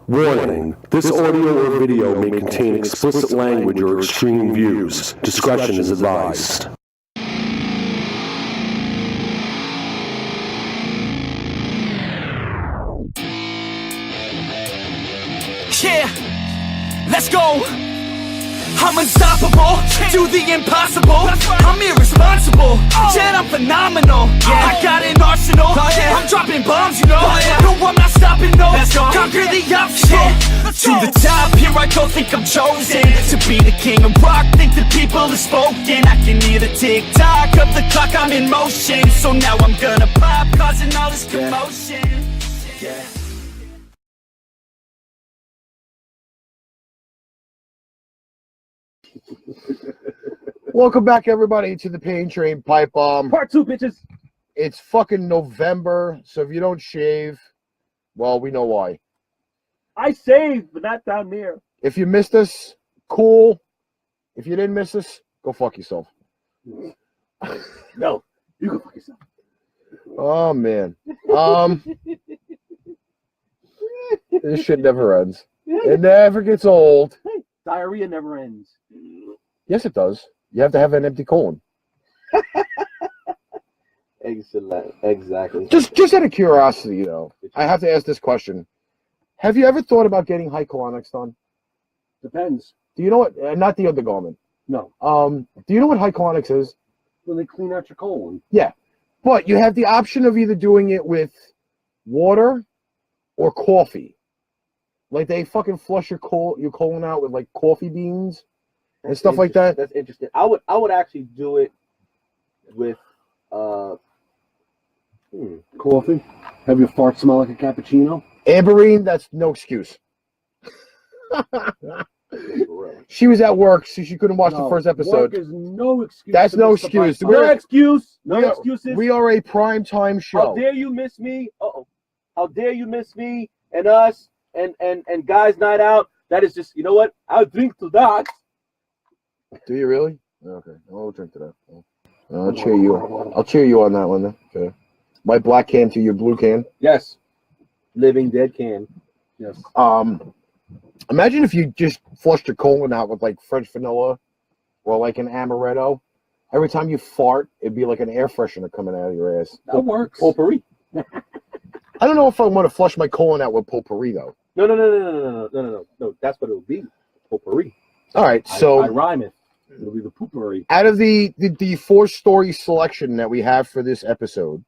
Warning, this audio or video may contain explicit language or extreme views. Discretion is advised. Yeah, let's go. I'm unstoppable, do the impossible. I'm irresponsible, yet I'm phenomenal. I got an arsenal, I'm dropping bombs, you know. No, I'm not stopping, no. Conquer the obstacle. To the top, here I go, think I'm chosen to be the king of rock, think the people have spoken. I can hear the tick-tock of the clock, I'm in motion. So now I'm gonna pop, causing all this commotion. Yeah. Welcome back, everybody, to the Pain Train Pipe Bomb. Part 2, bitches. It's fucking November, so if you don't shave, well, we know why. I saved, but not down there. If you missed us, cool. If you didn't miss us, go fuck yourself. No, you go fuck yourself. Oh, man. This shit never ends. It never gets old. Diarrhea never ends. Yes, it does. You have to have an empty colon. Excellent. Exactly. Just out of curiosity, though, I have to ask this question. Have you ever thought about getting hycolonics done? Depends. Do you know what? Not the undergarment. No. Do you know what hycolonics is? When they clean out your colon. Yeah. But you have the option of either doing it with water or coffee. Like they fucking flush your colon out with like coffee beans and stuff like that. That's interesting. I would actually do it with coffee. Have your fart smell like a cappuccino? Amberine, that's no excuse. She was at work, so she couldn't watch the first episode. Work is no excuse. That's no excuse. No excuse. No excuses. We are a prime time show. How dare you miss me? How dare you miss me and us and guys' night out? That is just, you know what? I'll drink to that. Do you really? Okay, I'll drink to that. I'll cheer you. I'll cheer you on that one then. Okay. My black can to your blue can. Yes. Living dead can. Yes. Imagine if you just flushed your colon out with like French vanilla or like an amaretto. Every time you fart, it'd be like an air freshener coming out of your ass. That works. Potpourri. I don't know if I want to flush my colon out with potpourri though. No. That's what it'll be. Potpourri. All right, so I rhyme it. It'll be the potpourri. Out of the 4-story selection that we have for this episode,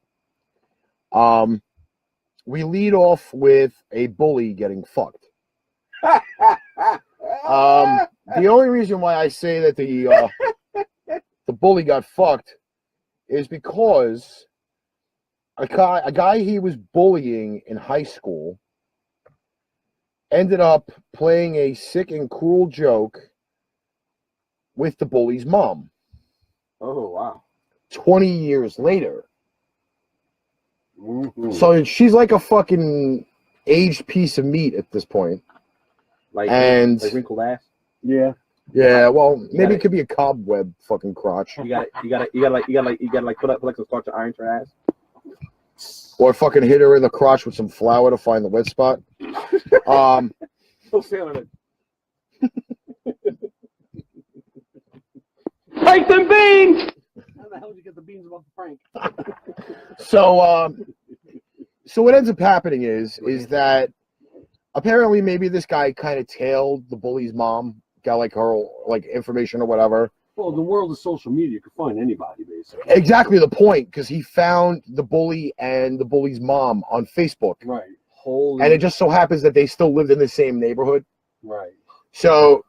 we lead off with a bully getting fucked. The only reason why I say that the bully got fucked is because a guy he was bullying in high school ended up playing a sick and cruel joke with the bully's mom. Oh, wow. 20 years later. Mm-hmm. So she's like a fucking aged piece of meat at this point. Like wrinkled ass? Yeah. Yeah, well, maybe it could be a cobweb fucking crotch. You gotta put up like some starch of iron to her ass. Or fucking hit her in the crotch with some flour to find the wet spot. So feeling it. Take them beans! How the hell did you get the beans about the prank? So what ends up happening is that apparently maybe this guy kind of tailed the bully's mom, got like her like information or whatever. Well, the world of social media, you can find anybody basically. Exactly the point, because he found the bully and the bully's mom on Facebook. Right. And it just so happens that they still lived in the same neighborhood. Right. So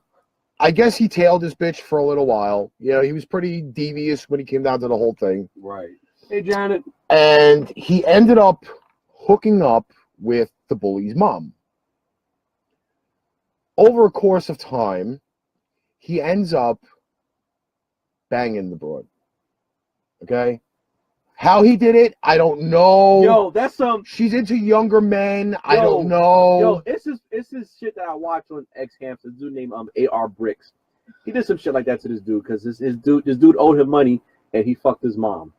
I guess he tailed this bitch for a little while. You know, he was pretty devious when he came down to the whole thing. Right. Hey, Janet. And he ended up hooking up with the bully's mom. Over a course of time, he ends up banging the broad. Okay? How he did it, I don't know. Yo, that's She's into younger men. I don't know. Yo, it's this shit that I watched on X-Camps. This dude named AR Bricks. He did some shit like that to this dude because this dude owed him money and he fucked his mom.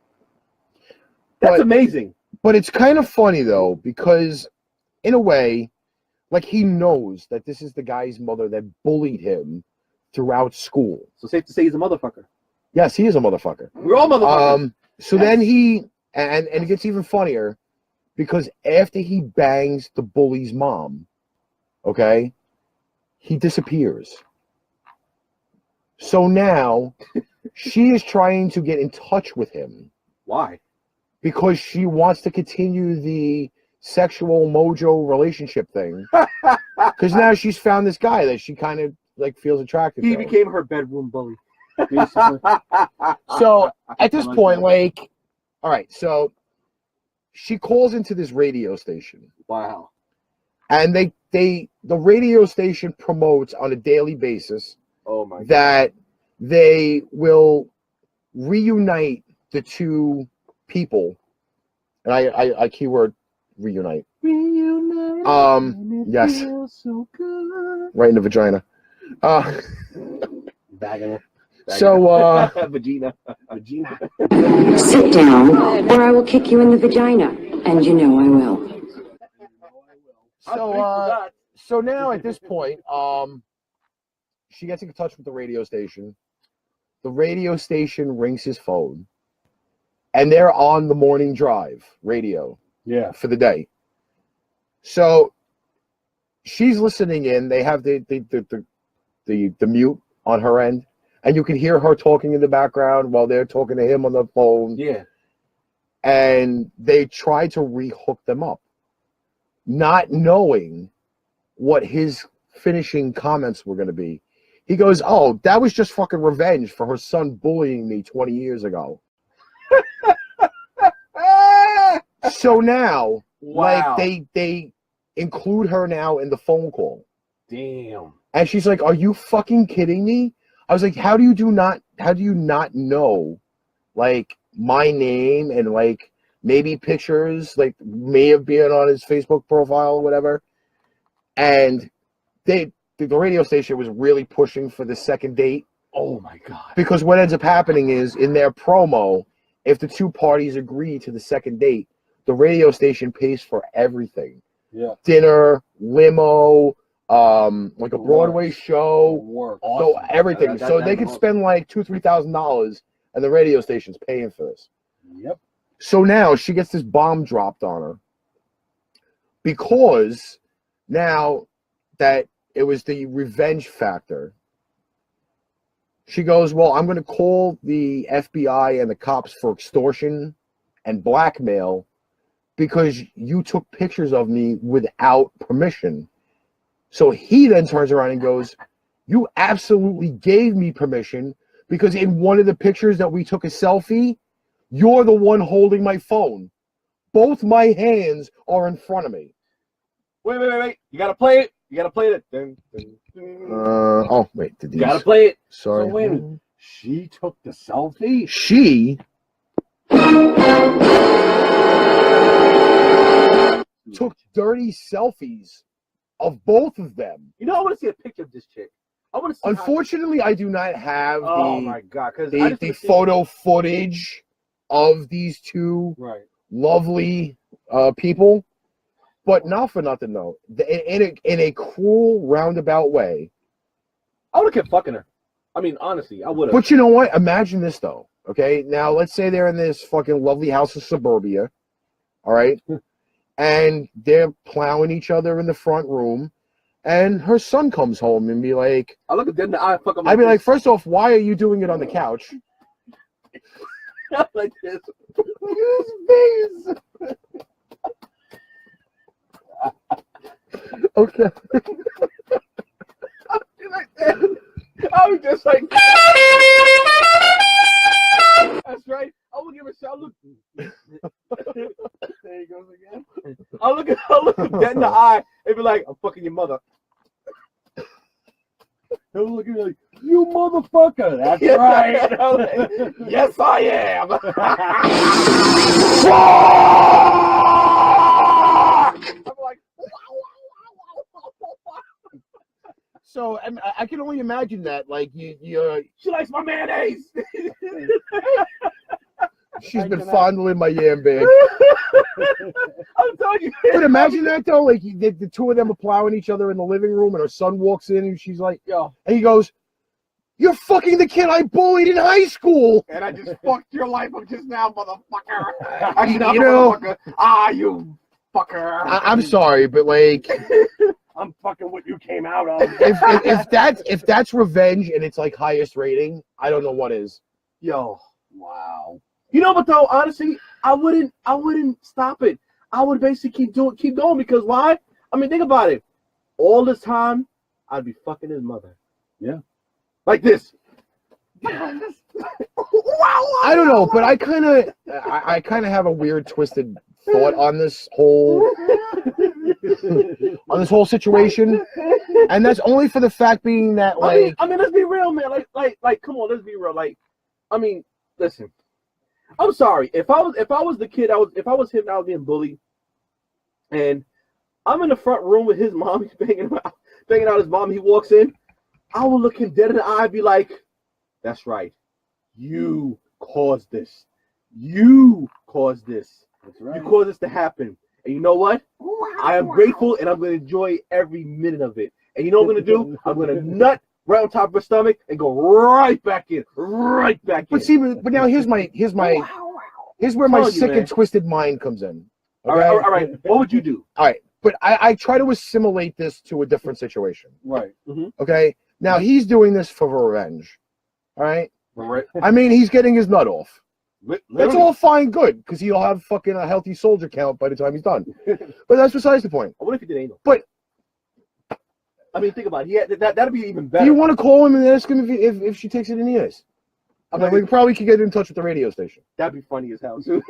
That's amazing. But it's kind of funny though, because in a way, Like, he knows that this is the guy's mother that bullied him throughout school. So safe to say he's a motherfucker. Yes, he is a motherfucker. We're all motherfuckers. So then and it gets even funnier because after he bangs the bully's mom, okay, he disappears. So now she is trying to get in touch with him. Why? Because she wants to continue the sexual mojo relationship thing. Because now she's found this guy that she kind of like feels attracted to. He became her bedroom bully. So at this point, like, all right, so she calls into this radio station. Wow. And the radio station promotes on a daily basis that they will reunite the two people. And I keyword reunite. Yes. Right in the vagina. So Vagina. Sit down, or I will kick you in the vagina, and you know I will. So now at this point, she gets in touch with the radio station. The radio station rings his phone, and they're on the morning drive radio. Yeah. For the day. So she's listening in. They have the mute on her end, and you can hear her talking in the background while they're talking to him on the phone. Yeah. And they try to rehook them up, not knowing what his finishing comments were going to be. He goes, "Oh, that was just fucking revenge for her son bullying me 20 years ago." So now, wow. like, they include her now in the phone call. Damn. And she's like, "Are you fucking kidding me?" I was like, how do you not know, like, my name and, like, maybe pictures, like, may have been on his Facebook profile or whatever. And the radio station was really pushing for the second date. Oh my God. Because what ends up happening is, in their promo, if the two parties agree to the second date, the radio station pays for everything. Yeah. Dinner, limo, like a Broadway show, so everything. So they could spend like $2,000-$3,000, and the radio station's paying for this. Yep. So now she gets this bomb dropped on her because now that it was the revenge factor. She goes, "Well, I'm going to call the FBI and the cops for extortion and blackmail because you took pictures of me without permission." So he then turns around and goes, "You absolutely gave me permission because in one of the pictures that we took a selfie, you're the one holding my phone. Both my hands are in front of me." Wait. You got to play it. You got to play it. Oh, wait. You got to play it. Sorry. So wait a minute. She took the selfie? She took dirty selfies of both of them. You know, I want to see a picture of this chick. I want to see. Unfortunately, I do not have my God, the photo footage of these two lovely people. But not for nothing, though. In a cruel, roundabout way. I would have kept fucking her. I mean, honestly, I would have. But you know what? Imagine this, though. Okay? Now, let's say they're in this fucking lovely house of suburbia. All right? And they're plowing each other in the front room. And her son comes home and be like... I look at them in the eye, fuck them. I'd be like, first off, why are you doing it on the couch? Like this. His face. Okay. I was just like, that's right. I will give a shout. Look, there he goes again. I'll look him dead in the eye and be like, "I'm fucking your mother." He'll look at me like, "You motherfucker!" That's right. Like, yes, I am. I'm like, So I can only imagine that, like, you she likes my mayonnaise. she's been fondling my yam bag. I'm telling you, But imagine that though, like the two of them are plowing each other in the living room, and her son walks in, and she's like, Yo, and he goes, "You're fucking the kid I bullied in high school." and I just fucked your life up just now, motherfucker. Actually, not You know- motherfucker. Ah, you fucker. I'm sorry, but like, I'm fucking what you came out of. if that's revenge and it's like highest rating, I don't know what is. Yo, wow. You know, but though honestly, I wouldn't stop it. I would basically keep going because why? I mean, think about it. All this time, I'd be fucking his mother. Yeah. Like this. I don't know, but I kind of have a weird, twisted thought on this whole situation, and that's only for the fact being that like I mean, let's be real, man. Like, come on, let's be real. Like, I mean, listen. I'm sorry if I was the kid, if I was him, I was being bullied, and I'm in the front room with his mom. He's banging out his mom. He walks in. I will look him dead in the eye and be like, "That's right. You caused this. You caused this. That's right. You caused this to happen. And you know what? I am grateful, and I'm going to enjoy every minute of it. And you know what I'm going to do? I'm going to nut right on top of her stomach and go right back in. But see, but now here's where my Telling you, sick man. and twisted mind comes in. All Okay? right, all right. What would you do? All right, but I try to assimilate this to a different situation. Right. Okay, now he's doing this for revenge. All right, Right. I mean he's getting his nut off. That's Literally. all fine, good, because he'll have fucking a healthy soldier count by the time he's done. But that's besides the point. What if he did anal? But I mean, think about it. Yeah, that'd be even do better. you want to call him and ask him if she takes it in the ears? I mean, we probably could get in touch with the radio station. That'd be funny as hell too.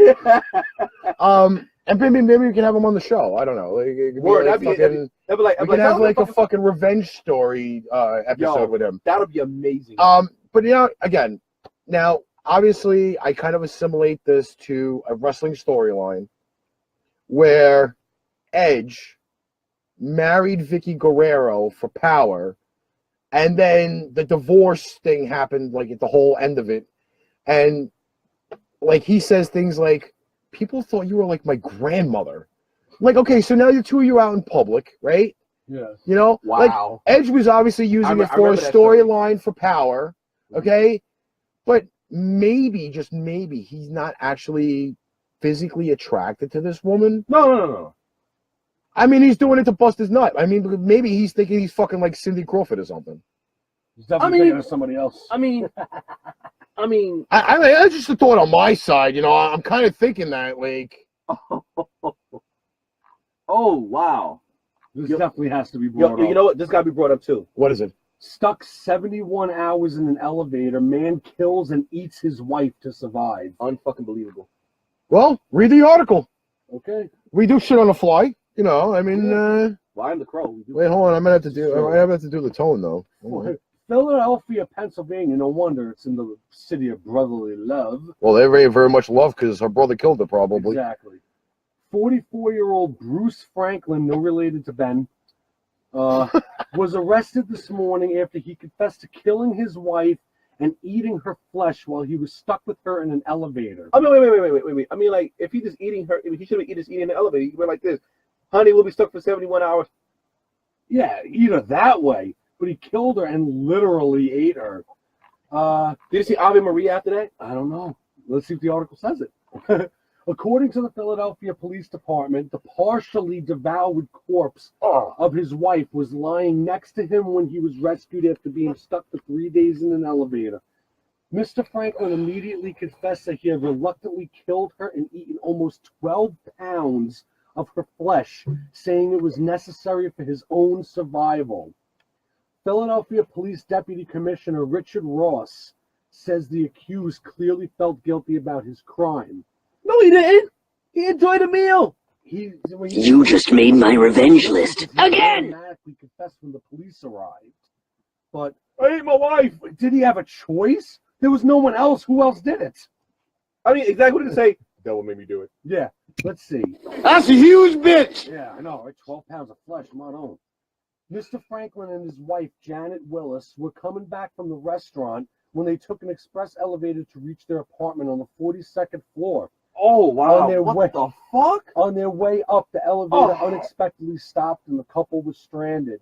And maybe we can have him on the show. I don't know. Like, it could be Word, like that'd be like, we can have like a fucking revenge story episode with him. That would be amazing. But you know, again, now obviously I kind of assimilate this to a wrestling storyline where Edge married Vicky Guerrero for power, and then the divorce thing happened like at the whole end of it, and like he says things like, "People thought you were like my grandmother." Like, okay, so now the two of you out in public, right? Yeah. You know, Wow. Like Edge was obviously using it for a remember that story. storyline for power, okay? But maybe, just maybe, he's not actually physically attracted to this woman. No. I mean, he's doing it to bust his nut. I mean, maybe he's thinking he's fucking like Cindy Crawford or something. He's definitely thinking of somebody else. I mean, I mean, that's just a thought on my side. You know, I'm kind of thinking that, like, oh wow. This definitely has to be brought up. You know what? This got to be brought up too. what is it? Stuck 71 hours in an elevator, man kills and eats his wife to survive. Unfucking believable. Well, read the article. Okay. We do shit on the fly. You know, I mean, Well, I'm the crow. We do- wait, hold on. I'm gonna have to do. I have to do the tone though. Philadelphia, Pennsylvania. No wonder it's in the city of brotherly love. Well, they very much love because her brother killed her, probably. Exactly. 44-year-old Bruce Franklin, no related to Ben, was arrested this morning after he confessed to killing his wife and eating her flesh while he was stuck with her in an elevator. I mean, wait. I mean, like, if he's just eating her, he should be just eating in the elevator. He went like this. Honey, we'll be stuck for 71 hours. Yeah, either that way, but he killed her and literally ate her. Did you see Ave Maria after that? I don't know. Let's see if the article says it. According to the Philadelphia Police Department, the partially devoured corpse of his wife was lying next to him when he was rescued after being stuck for 3 days in an elevator. Mr. Franklin immediately confessed that he had reluctantly killed her and eaten almost 12 pounds of her flesh, saying it was necessary for his own survival. Philadelphia Police Deputy Commissioner Richard Ross says the accused clearly felt guilty about his crime. No, he didn't. He enjoyed a meal. You just made my revenge list again! Automatically confessed when the police arrived. But I ate my wife. did he have a choice? There was no one else. Who else did it? I mean, exactly what did he say? That will make me do it. Yeah, let's see. That's a huge bitch. Yeah, I know, right? 12 pounds of flesh, come on. Mr. Franklin and his wife, Janet Willis, were coming back from the restaurant when they took an express elevator to reach their apartment on the 42nd floor. Oh wow! On their What way- the fuck? On their way up, the elevator Oh. unexpectedly stopped and the couple was stranded.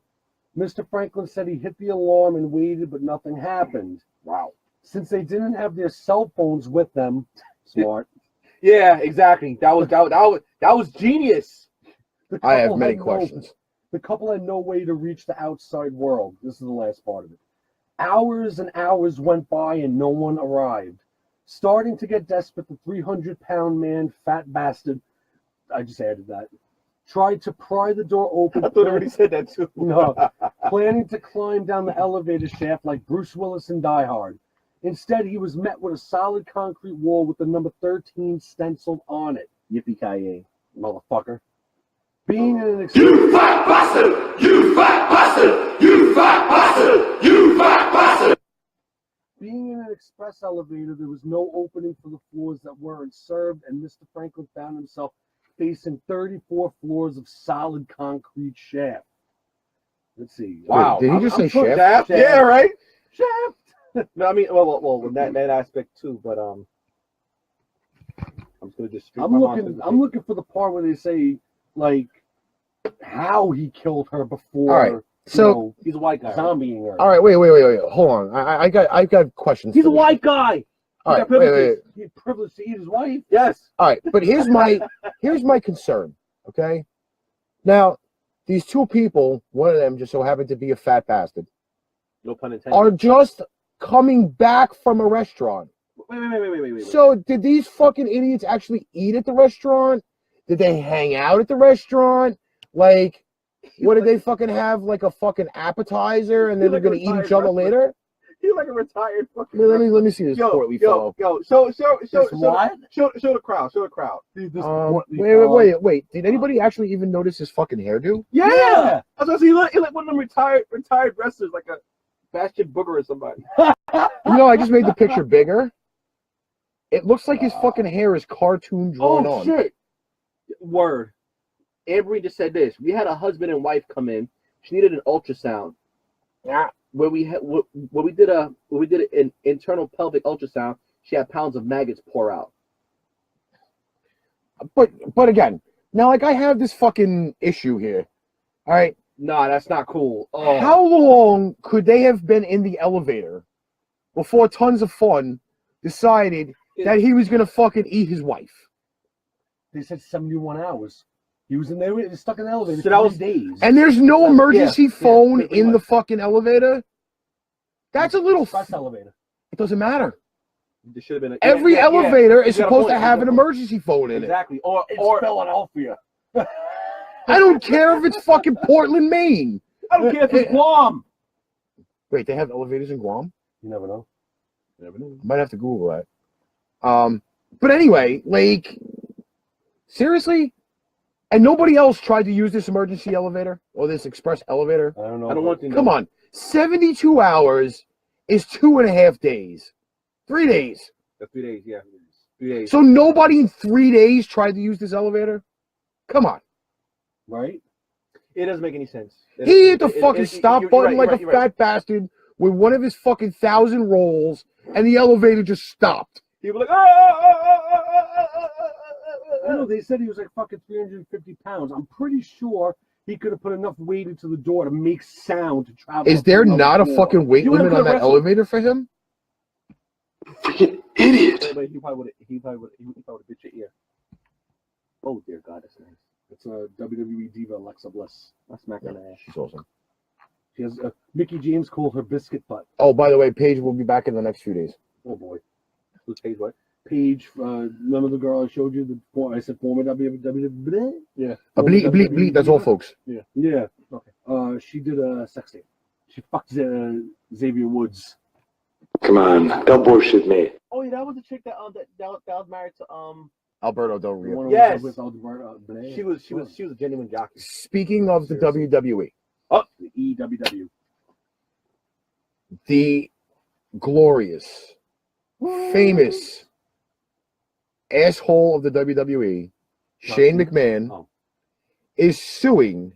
Mr. Franklin said he hit the alarm and waited, but nothing happened. Wow. Since they didn't have their cell phones with them, smart. Yeah, exactly. That was genius. The I have couple many had questions. The couple had no way to reach the outside world. This is the last part of it. Hours and hours went by and no one arrived. Starting to get desperate, the 300-pound man, fat bastard, I just added that, tried to pry the door open. I thought I already said that too. No, planning to climb down the elevator shaft like Bruce Willis in Die Hard. Instead, he was met with a solid concrete wall with the number 13 stenciled on it. Yippee-ki-yay. Motherfucker. Being in an You fat bastard! You fat bastard! You fat bastard! You fat bastard! Being in an express elevator, there was no opening for the floors that weren't served, and Mr. Franklin found himself facing 34 floors of solid concrete shaft. Let's see. Wow. Did he just say shaft? Shaft? Shaft. Yeah, right. Shaft. No, I mean, well, that aspect too, but I'm just gonna just. I'm looking for the part where they say like how he killed her before. All right, so- he's a white guy. Right? zombieing her. All right, wait. Hold on. I got questions. He's for a this. white guy. All He right, got wait. privileges. He had privilege to eat his wife. Yes. All right, but here's my concern. Okay, now these two people, one of them just so happened to be a fat bastard, No pun intended. are just coming back from a restaurant. Wait. So did these fucking idiots actually eat at the restaurant? Did they hang out at the restaurant? Like, what did they fucking have? Like a fucking appetizer, and then they're Like a gonna eat retired each other wrestler. later? He's like a retired fucking. Let me see this port we follow. Show This the crowd. Show the crowd. Dude, this what we follow. Wait. Did anybody actually even notice his fucking hairdo? Yeah. I was gonna say he like one of them retired wrestlers, like a Bastion Booger or somebody. I just made the picture bigger. It looks like his fucking hair is cartoon drawn on. Shit. Word. Amber just said this. We had a husband and wife come in. She needed an ultrasound. Yeah. Where we did an internal pelvic ultrasound, she had pounds of maggots pour out. But again, now like I have this fucking issue here. All right. Nah, that's not cool. Oh. How long could they have been in the elevator before Tons of Fun decided that he was gonna fucking eat his wife? They said 71 hours. He was in there, stuck in the elevator So that for was 3 days. And there's no emergency phone pretty in the much. fucking elevator? That's a little... Express elevator. It doesn't matter. There should have been Every elevator is You got a supposed to point, have you an got a point. emergency phone in it. Exactly. Or Philadelphia. I don't care if it's fucking Portland, Maine. I don't care if it's Guam. Wait, they have elevators in Guam? You never know. Might have to Google that. But anyway, like, seriously? And nobody else tried to use this emergency elevator or this express elevator? I don't know. I don't want to know. Come on. 72 hours is 2.5 days. 3 days. That's 3 days, yeah. 3 days. So nobody in 3 days tried to use this elevator? Come on. Right? It doesn't make any sense. He hit the fucking stop you're button right, like you're a right. fat bastard with one of his fucking 1,000 rolls, and the elevator just stopped. He was like, I know they said he was like fucking 350 pounds. I'm pretty sure he could have put enough weight into the door to make sound to travel. Is up there another not a floor. fucking weight You would've limit on that wrestled- elevator for him? Freaking idiot! But he probably would have bit your ear. Oh dear God, that's nice. It's a WWE diva, Alexa Bliss. I smacked her in the ass. She's awesome. She has Mickey James called her biscuit butt. Oh, by the way, Paige will be back in the next few days. Oh boy. Who's Paige what? Paige, remember the girl I showed you? I said former WWE. Yeah. Bleep, bleep, bleep. That's all, folks. Yeah. Okay. She did a sex tape. She fucked Xavier Woods. Come on, don't bullshit me. Oh yeah, that was the chick that was married to Alberto Del The Rio. one Yes. with Alberto Blay. she was a genuine jockey. Speaking of the WWE, the EWW. the glorious, famous asshole of the WWE, Shane McMahon, Oh. is suing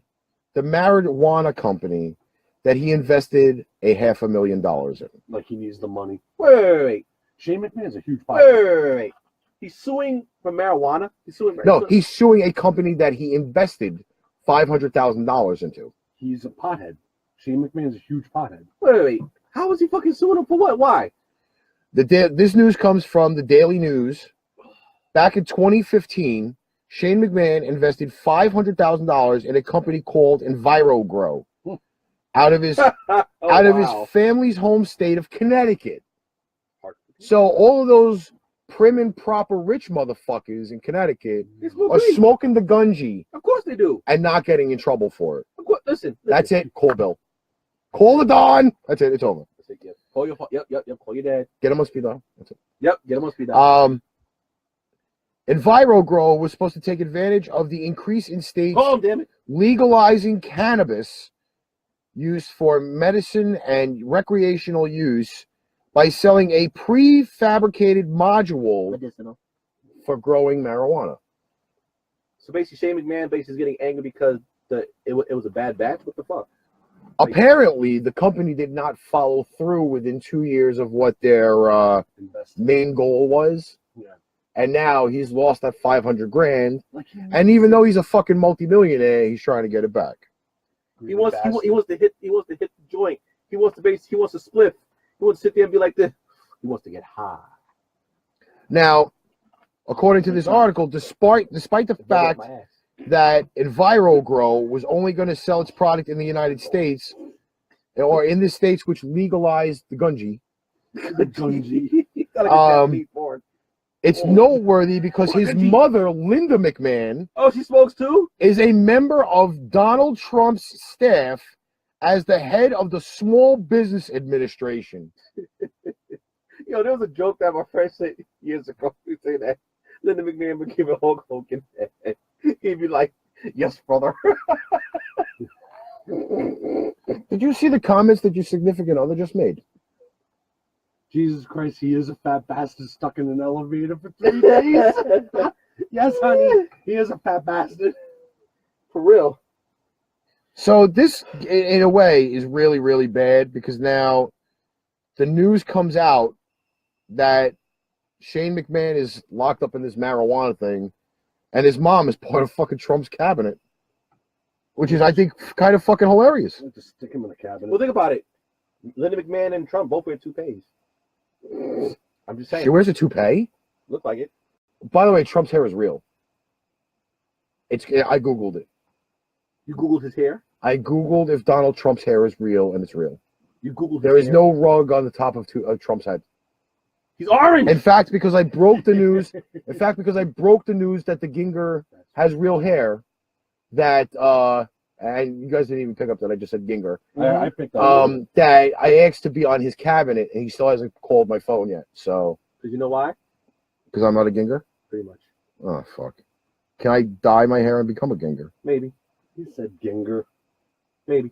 the marijuana company that he invested $500,000 in. Like he needs the money. Wait. Shane McMahon's a huge Wait. He's suing for marijuana? He's suing. No, he's suing a company that he invested $500,000 into. He's a pothead. Shane McMahon's a huge pothead. Wait. How is he fucking suing him for what? Why? This news comes from the Daily News. Back in 2015, Shane McMahon invested $500,000 in a company called EnviroGrow out of his his family's home state of Connecticut. So all of those prim and proper rich motherfuckers in Connecticut are smoking the gunji. Of course they do. And not getting in trouble for it. Of course, listen. That's it. Call Bill. Call the Don. That's it. It's over. That's it. Yep. Call your Call your dad. Get him on speed dial. That's it. Yep. Get him on speed dial. EnviroGrow was supposed to take advantage of the increase in states legalizing cannabis use for medicine and recreational use by selling a prefabricated module for growing marijuana. So basically, Shane McMahon is getting angry because it was a bad batch. What the fuck? Apparently, the company did not follow through within 2 years of what their main goal was. Yeah. And now he's lost that $500,000. And even though he's a fucking multimillionaire, he's trying to get it back. He wants to hit the joint. He wants to split. He wants to sit there and be like this. He wants to get high. Now, according to this article, despite the fact that EnviroGrow was only going to sell its product in the United States, or in the states which legalized the gunji, it's noteworthy because his mother, Linda McMahon, she smokes too, is a member of Donald Trump's staff as the head of the Small Business Administration. There was a joke that my friend said years ago. He said that Linda McMahon would give a Hulk Hogan. He'd be like, "Yes, brother." Did you see the comments that your significant other just made? Jesus Christ, he is a fat bastard stuck in an elevator for 3 days. Yes, honey, he is a fat bastard. For real. So this, in a way, is really, really bad because now the news comes out that Shane McMahon is locked up in this marijuana thing, and his mom is part of fucking Trump's cabinet, which is, I think, kind of fucking hilarious. Just stick him in the cabinet. Well, think about it. Linda McMahon and Trump both wear toupees. I'm just saying. She wears a toupee? Look like it. By the way, Trump's hair is real. I Googled it. You Googled his hair? I Googled if Donald Trump's hair is real, and it's real. You Googled There is no rug on the top of Trump's head. He's orange! In fact, because I broke the news that the Ginger has real hair, that and you guys didn't even pick up that I just said Ginger. I picked up. That I asked to be on his cabinet, and he still hasn't called my phone yet. So. Because you know why? Because I'm not a Ginger? Pretty much. Oh, fuck. Can I dye my hair and become a Ginger? Maybe. He said Ginger. Maybe.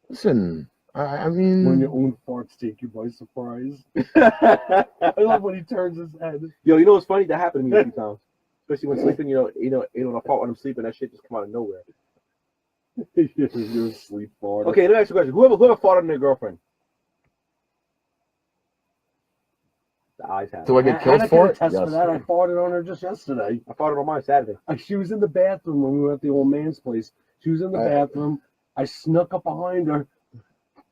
Listen, I mean... When your own farts take you by surprise. I love when he turns his head. Yo, you know what's funny? That happened to me a few times. Especially when sleeping, when I fart when I'm sleeping, that shit just come out of nowhere. You're asleep fart. Okay, let me ask you a question. Whoever farted on their girlfriend? The eyes have. Do I get killed for it? Yes. For that. I farted on her just yesterday. I farted on mine Saturday. She was in the bathroom when we were at the old man's place. She was in the bathroom. I snuck up behind her,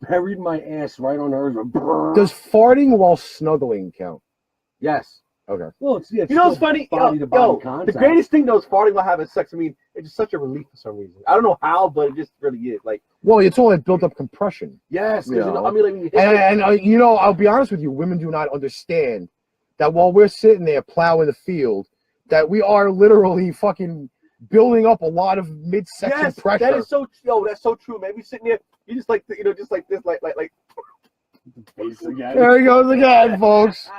buried my ass right on hers. Does farting while snuggling count? Yes. Okay. Well, it's you know what's funny? The greatest thing though is farting while having sex. I mean, it's just such a relief for some reason. I don't know how, but it just really is. Like, well, it's all that built-up compression. Yes. I mean, like, when you hit and I'll be honest with you, women do not understand that while we're sitting there plowing the field, that we are literally fucking building up a lot of midsection pressure. That is so. That's so true, man. We sitting there, you just like, just like this, like. There he goes again, folks.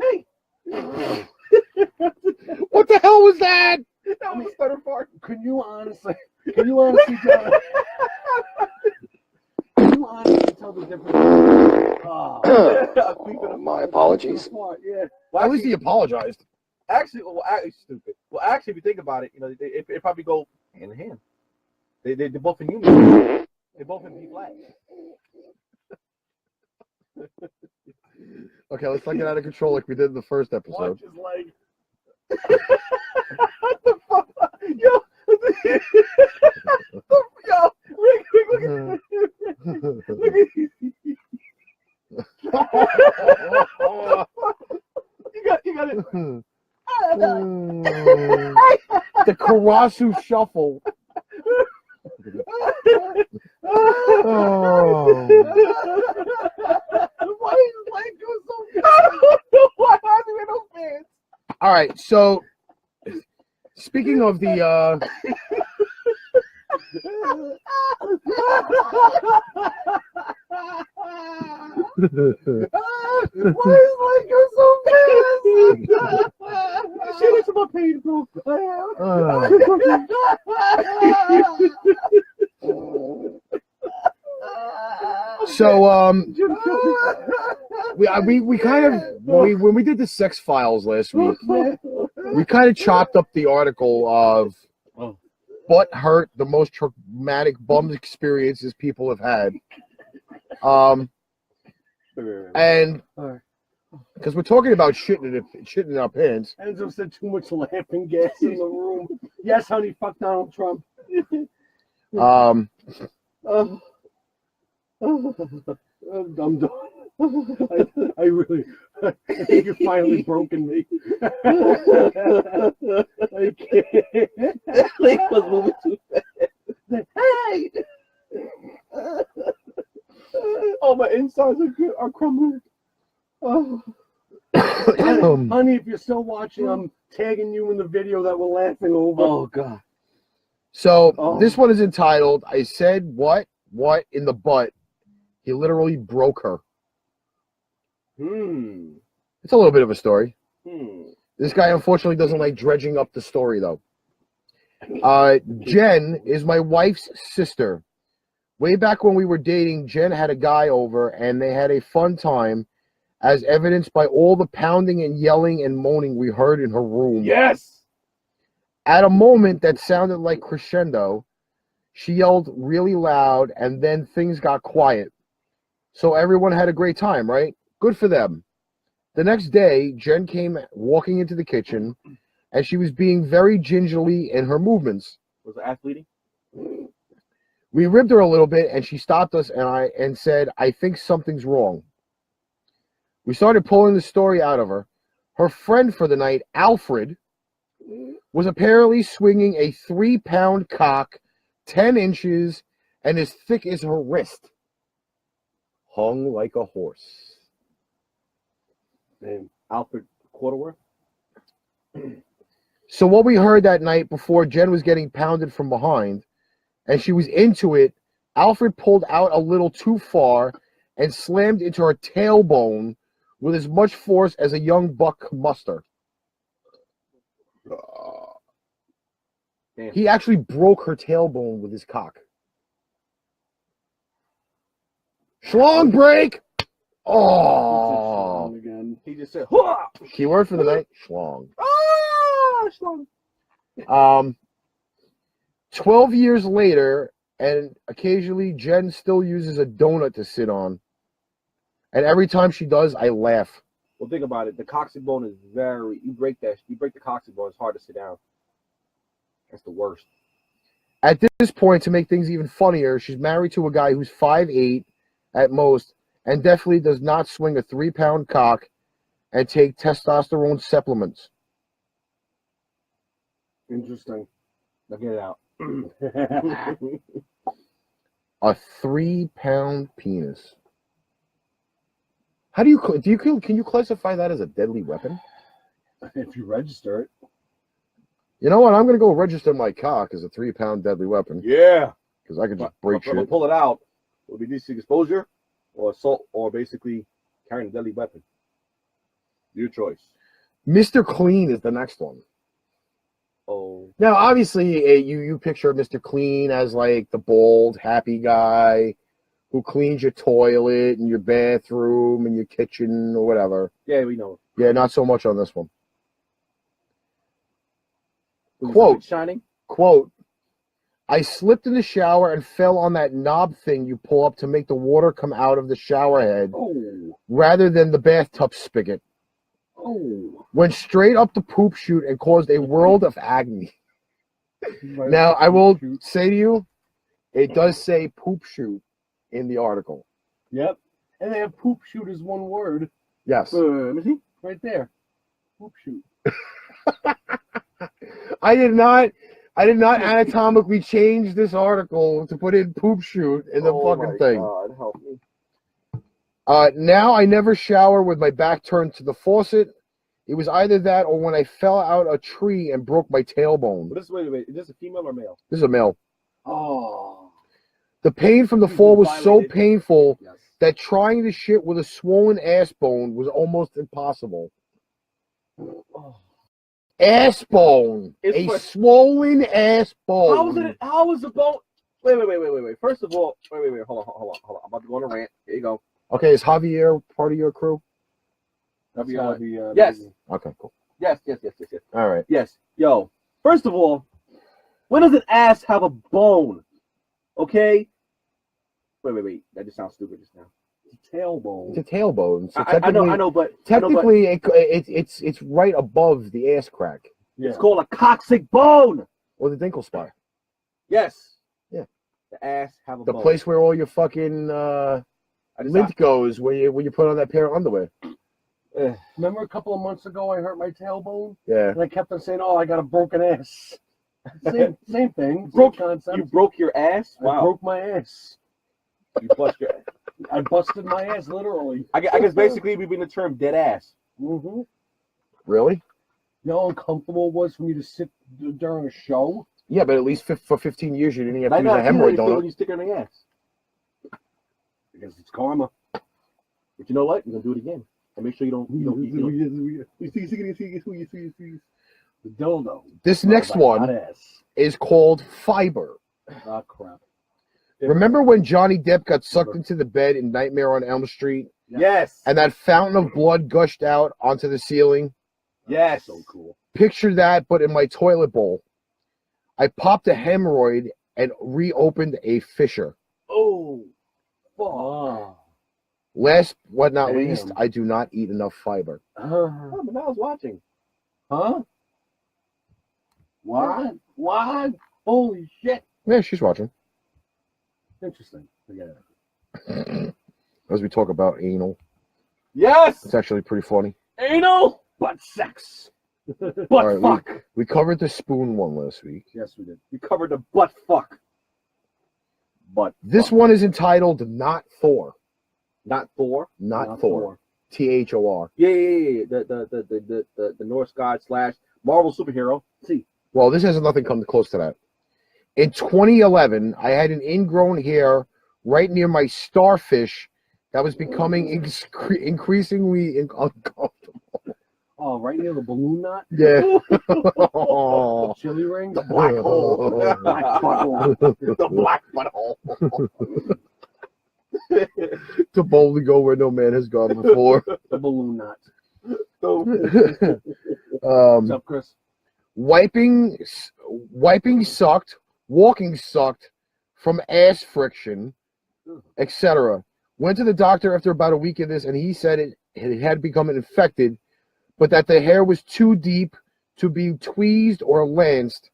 Hey. What the hell was that? That was a stutter fart. Can you honestly tell the difference? My apologies. Yeah. Well, at least he apologized. Actually, stupid. Well, actually, if you think about it, it probably go hand in hand. They're both in human. They're both in B flat. Okay, let's not get out of control like we did in the first episode. Watch his leg. What the fuck? Yo, yo, Rick, look at look at you got it. The Karasu shuffle. Oh. Why is his leg doing so good? I don't know why I'm in those pants. All right, so speaking of the Why is leg go so fast? Shit, it's my pain, bro. So we kind of when we did the sex files last week, we kind of chopped up the article of butt hurt, the most traumatic bum experiences people have had. And because we're talking about shitting in our pants. Enzo said too much laughing gas in the room. Yes, honey, fuck Donald Trump. I'm done. I really, I think you've finally broken me. I can't. Leg was moving too fast. Hey! Oh, my insides are crumbling. Oh. Honey, if you're still watching, I'm tagging you in the video that we're laughing over. Oh, God. So this one is entitled, I said what in the butt. He literally broke her. It's a little bit of a story. This guy unfortunately doesn't like dredging up the story though. Jen is my wife's sister. Way back when we were dating, Jen had a guy over and they had a fun time, as evidenced by all the pounding and yelling and moaning we heard in her room. Yes! At a moment that sounded like crescendo, she yelled really loud and then things got quiet. So everyone had a great time, right? Good for them. The next day, Jen came walking into the kitchen and she was being very gingerly in her movements. Was it athleting? We ribbed her a little bit and she stopped us and said, I think something's wrong. We started pulling the story out of her. Her friend for the night, Alfred, was apparently swinging a 3-pound cock, 10 inches, and as thick as her wrist. Hung like a horse. And Alfred Quarterworth? So what we heard that night before Jen was getting pounded from behind, and she was into it, Alfred pulled out a little too far and slammed into her tailbone with as much force as a young buck could muster. He actually broke her tailbone with his cock. Schlong break! Oh! He just said, Hua! Keyword for the night, schlong. Ah, schlong. 12 years later, and occasionally Jen still uses a donut to sit on. And every time she does, I laugh. Well, think about it. The coccyx bone is you break the coccyx bone, it's hard to sit down. That's the worst. At this point, to make things even funnier, she's married to a guy who's 5'8" at most, and definitely does not swing a 3-pound cock and take testosterone supplements. Interesting. Now get it out. A 3-pound penis. How can you classify that as a deadly weapon? If you register it. You know what? I'm going to go register my cock as a 3-pound deadly weapon. Yeah. Because I could just break shit. If I pull it out, it'll be decent exposure or assault or basically carrying a deadly weapon. Your choice. Mr. Clean is the next one. Oh. Now, obviously, you picture Mr. Clean as like the bald, happy guy who cleans your toilet and your bathroom and your kitchen or whatever. Yeah, we know. Yeah, not so much on this one. Quote, I slipped in the shower and fell on that knob thing you pull up to make the water come out of the shower head. Oh. rather than the bathtub spigot. Oh. Went straight up the poop chute and caused a world of agony. Right Now, up the I will poop chute. say to you, it does say poop chute in the article. Yep. And they have poop chute as one word. Yes. Let me see. Right there. Poop chute. I did not anatomically change this article to put in poop chute in the fucking thing. God, help me. Now I never shower with my back turned to the faucet. It was either that or when I fell out a tree and broke my tailbone. But wait. Is this a female or male? This is a male. Oh. The pain from the He's fall been was so violated. painful Yes. that trying to shit with a swollen ass bone was almost impossible. Oh. Ass bone. It's A for- swollen ass bone. How is the bone? Wait. First of all, wait. Hold on. I'm about to go on a rant. Here you go. Okay, is Javier part of your crew? That's gotta be, Yes. Okay, cool. Yes. All right. Yes. Yo. First of all, when does an ass have a bone? Okay. Wait. That just sounds stupid just now. Tailbone. It's a tailbone. So I know, but technically, it's right above the ass crack Yeah. it's called a coccyx bone. or the dinkle spot, Yes. Yeah. The ass have a the bone. place where all your fucking I just- lint goes when you put on that pair of underwear. Remember a couple of months ago I hurt my tailbone? Yeah. And I kept on saying, oh, I got a broken ass. Same thing. broke- Same concept. You broke your ass? I Wow. broke my ass. You bust your ass. I busted my ass, literally. I guess basically we've been the term dead ass. Mm-hmm. Really? You know how uncomfortable it was for me to sit during a show? Yeah, but at least for 15 years you didn't have I to know use a I feel hemorrhoid when donut. you stick it in the ass. Because it's karma. But you know what? You're gonna do it again. And make sure you don't The dildo. This next My one hot ass. is called fiber. Ah, crap. Remember when Johnny Depp got sucked into the bed in Nightmare on Elm Street Yes. and that fountain of blood gushed out onto the ceiling? Yes. So cool. Picture that, but in my toilet bowl. I popped a hemorrhoid and reopened a fissure. Oh. Fuck. Oh. Last but not Damn. least, I do not eat enough fiber. Oh, but now I was watching. Huh? What? Holy shit. Yeah, she's watching. Interesting. Forget it. As we talk about anal, Yes. it's actually pretty funny. Anal butt sex. Butt All right, fuck. We covered the spoon one last week. Yes, we did. We covered the butt fuck. Butt. This fuck. one is entitled Not Thor. Not Thor. Not Thor. THOR. Yeah. The Norse god / Marvel superhero. See. Well, this has nothing come close to that. In 2011, I had an ingrown hair right near my starfish that was becoming increasingly uncomfortable. Oh, right near the balloon knot? Yeah. The chili ring? The black hole. Black butthole. The black butthole. To boldly go where no man has gone before. The balloon knot. What's up, Chris? Wiping sucked, walking sucked from ass friction, etc. Went to the doctor after about a week of this, and he said it had become infected, but that the hair was too deep to be tweezed or lanced,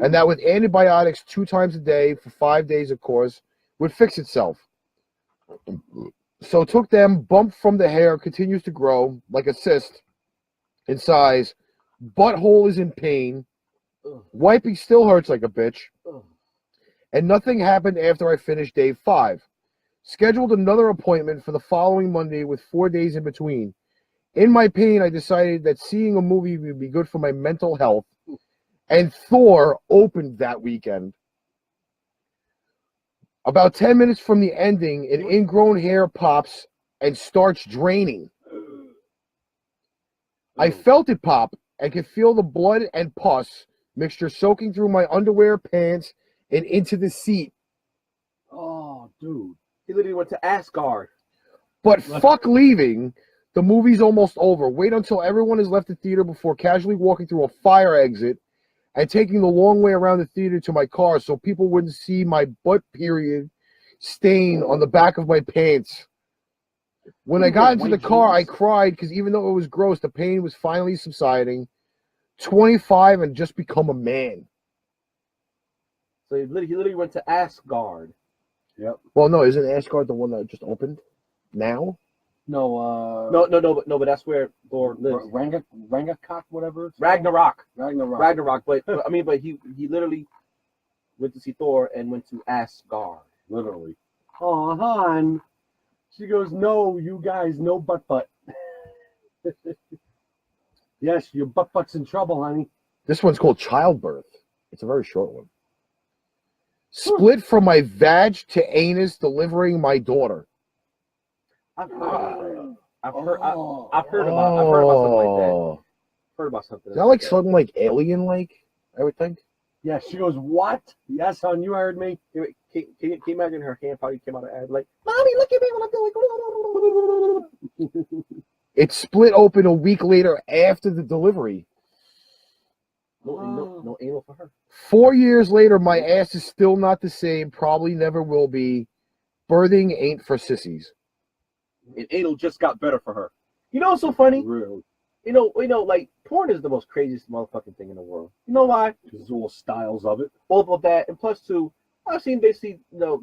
and that with antibiotics 2 times a day for 5 days, of course, would fix itself. So took them, bump from the hair, continues to grow like a cyst in size. Butthole is in pain. Wiping still hurts like a bitch. And nothing happened after I finished day 5. Scheduled another appointment for the following Monday with 4 days in between. In my pain, I decided that seeing a movie would be good for my mental health. And Thor opened that weekend. About 10 minutes from the ending, an ingrown hair pops and starts draining. I felt it pop and could feel the blood and pus mixture soaking through my underwear, pants, and into the seat. Oh, dude. He literally went to Asgard. But fuck leaving. The movie's almost over. Wait until everyone has left the theater before casually walking through a fire exit and taking the long way around the theater to my car so people wouldn't see my butt period stain on the back of my pants. When I got into the car, I cried because even though it was gross, the pain was finally subsiding. 25 and just become a man. So he literally went to Asgard. Yep. Well, no, isn't Asgard the one that just opened now? No, But that's where Thor lives. Rangakok, whatever. Ragnarok. Ragnarok. But he literally went to see Thor and went to Asgard. Literally. Oh, hon. She goes, no, you guys, no butt. Yes, your butt's in trouble, honey. This one's called Childbirth. It's a very short one. Split from my vag to anus, delivering my daughter. I've heard about something like that. Heard about something. Is that like something like alien-like? I would think. Yeah, she goes, what? Yes, hon, you heard me. Can you imagine her hand probably came out of ad like, Mommy, look at me when I'm doing. It split open a week later after the delivery. No anal for her. 4 years later, my ass is still not the same. Probably never will be. Birthing ain't for sissies. And anal just got better for her. You know what's so funny? Really? You know, like porn is the most craziest motherfucking thing in the world. You know why? There's all styles of it. Both of that, and plus two, I've seen basically,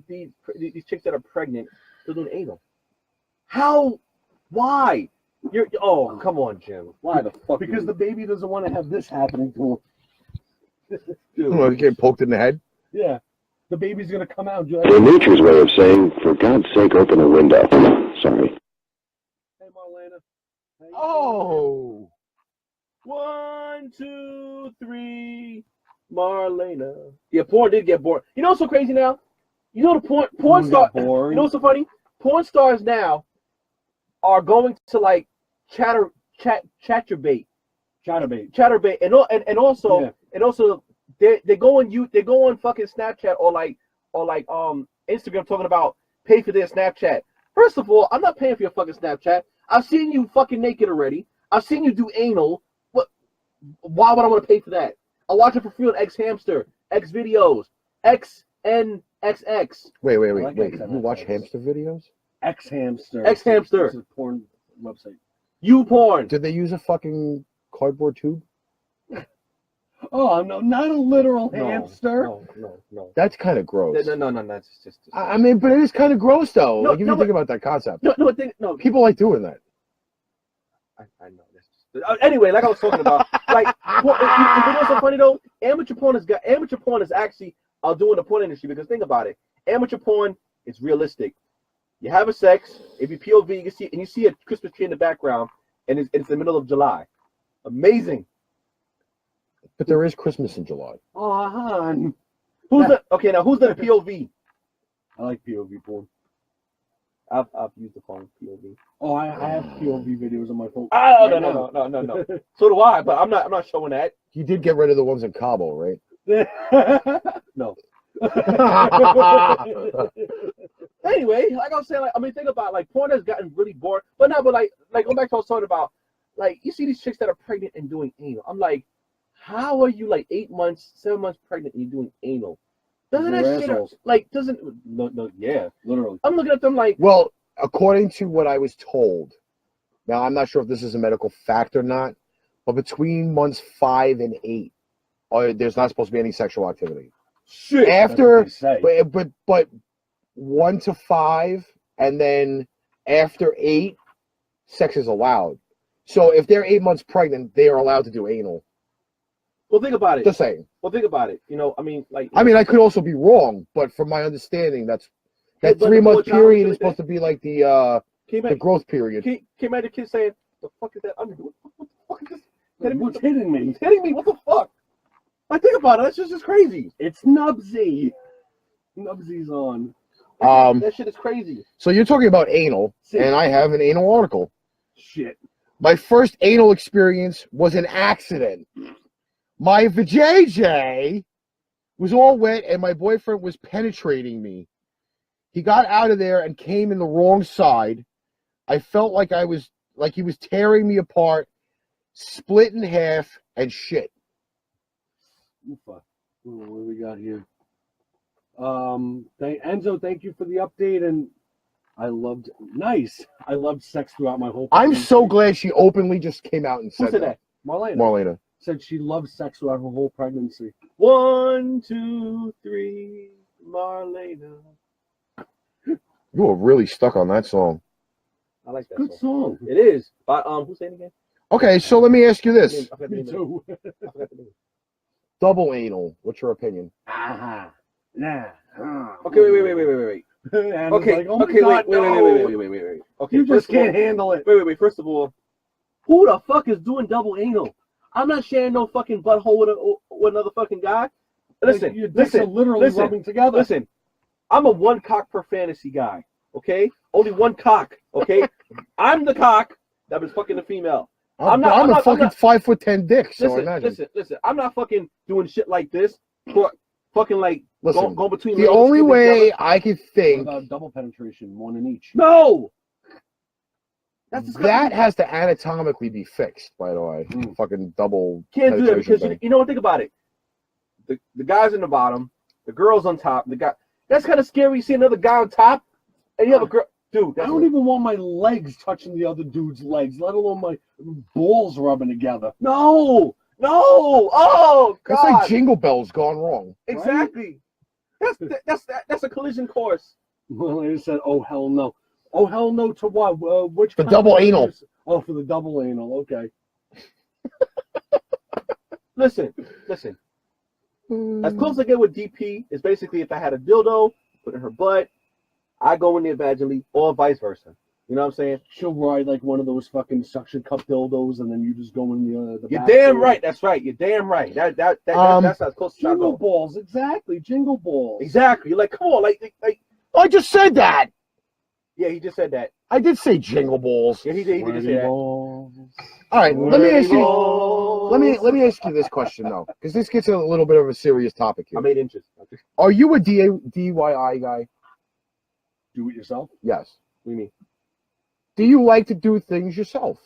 these chicks that are pregnant, they're doing anal. How? Why? Come on, Jim. Why the fuck? Because the baby doesn't want to have this happening to him. You get poked in the head? Yeah. The baby's going to come out. For nature's way of saying, for God's sake, open a window. Sorry. Hey, Marlena. Hey, Oh. 1, 2, 3, Marlena. Yeah, porn did get bored. You know what's so crazy now? You know the porn star. You know what's so funny? Porn stars now are going to like chatterbait, and also they go on fucking Snapchat or like Instagram talking about pay for their Snapchat. First of all, I'm not paying for your fucking Snapchat. I've seen you fucking naked already. I've seen you do anal. What? Why would I want to pay for that? I watch it for free on X Hamster, X Videos, XNXX. Wait. like You XNXX. watch hamster videos? X Hamster. X Hamster. This is a porn website. You porn. Did they use a fucking cardboard tube? Oh, no, not a literal hamster. No. That's kind of gross. No. That's just. I mean, but it is kind of gross, though. Like, if you think about that concept. No. People like doing that. I know. Anyway, like I was talking about, like, you know what's so funny though? Amateur porn is actually doing the porn industry, because think about it. Amateur porn is realistic. You have a sex, if you POV, you see a Christmas tree in the background, and it's the middle of July. Amazing. But there is Christmas in July. Oh, hon. Who's the POV? I like POV porn. I've used the phone POV. Oh, I have POV videos on my phone. No. So do I, but I'm not showing that. You did get rid of the ones in Cabo, right? No. Anyway, like I was saying, think about porn has gotten really boring. But going back to what I was talking about, you see these chicks that are pregnant and doing anal. I'm like, how are you 7 months pregnant and you're doing anal? Doesn't that shit yeah, literally. I'm looking at them like, well, according to what I was told, now I'm not sure if this is a medical fact or not, but between months 5 and 8, there's not supposed to be any sexual activity. Shit. After, but 1 to 5, and then after 8, sex is allowed. So if they're 8 months pregnant, they are allowed to do anal. Well, think about it. Just saying. Well, think about it. I could also be wrong, but from my understanding, that 3 month period is supposed to be like the growth period. Can you imagine kids saying, "The fuck is that under? What the fuck is this? What's hitting me? It's hitting me. What the fuck?" Think about it. That's just crazy. It's Nubsy. Nubsy's on. That shit is crazy. So you're talking about anal, and I have an anal article. Shit. My first anal experience was an accident. My vajayjay was all wet, and my boyfriend was penetrating me. He got out of there and came in the wrong side. I felt like he was tearing me apart, split in half, and shit. Oofa. What do we got here? Enzo, thank you for the update, and I loved sex throughout my whole. I'm pregnancy. so glad she openly just came out and Who said said that. that? Marlena. Said she loved sex throughout her whole pregnancy. 1, 2, 3, Marlena. You were really stuck on that song. I like that Good song. song. It is. By who's saying it again? Okay, so let me ask you this. I forgot the Me name of too. it. I forgot the name. Double anal. What's your opinion? Nah. Okay, wait. And Okay, it's like, oh my okay, God, wait. no. Okay, You just first of all- can't handle it. Wait. First of all, who the fuck is doing double anal? I'm not sharing no fucking butthole with another fucking guy. Listen, Your dicks are literally rubbing together. Listen, I'm a one cock per fantasy guy. Okay, only one cock. Okay, I'm the cock that was fucking the female. I'm a fucking 5'10" dick, so imagine. Listen. I'm not fucking doing shit like this. Fucking like Listen, going between. the only legs, way together. I could What think about double penetration, one in each? No. That's disgusting. that has to anatomically be fixed, by the way. Fucking double Can't do that penetration because thing. you know what? Think about it. The guy's in the bottom, the girl's on top. The guy. That's kind of scary. You see another guy on top, and you have a girl. Dude, I don't even want my legs touching the other dude's legs, let alone my balls rubbing together. No. Oh God. That's like Jingle Bells gone wrong. Exactly. That's a collision course. Well, I said, oh hell no. Oh hell no to what? Which The kind double of anal. abuse? Oh, for the double anal. Okay. Listen. As close as I get with DP is basically if I had a dildo, put in her butt, I go in there vaginally, or vice versa. You know what I'm saying? She'll ride like one of those fucking suction cup dildos, and then you just go in the You're back damn door. right. That's right. You're damn right. That's as close as I Jingle go. balls, exactly. Jingle balls. Exactly. You're like, come on, like. I just said that. Yeah, he just said that. I did say Jingle Balls. Yeah, he did just say Sweaty that. balls. All right, let me ask you. Balls. Let me ask you this question though, because this gets a little bit of a serious topic I'm here. 8 inches. Are you a DIY guy? Do it yourself. Yes. What do you mean? Do you like to do things yourself?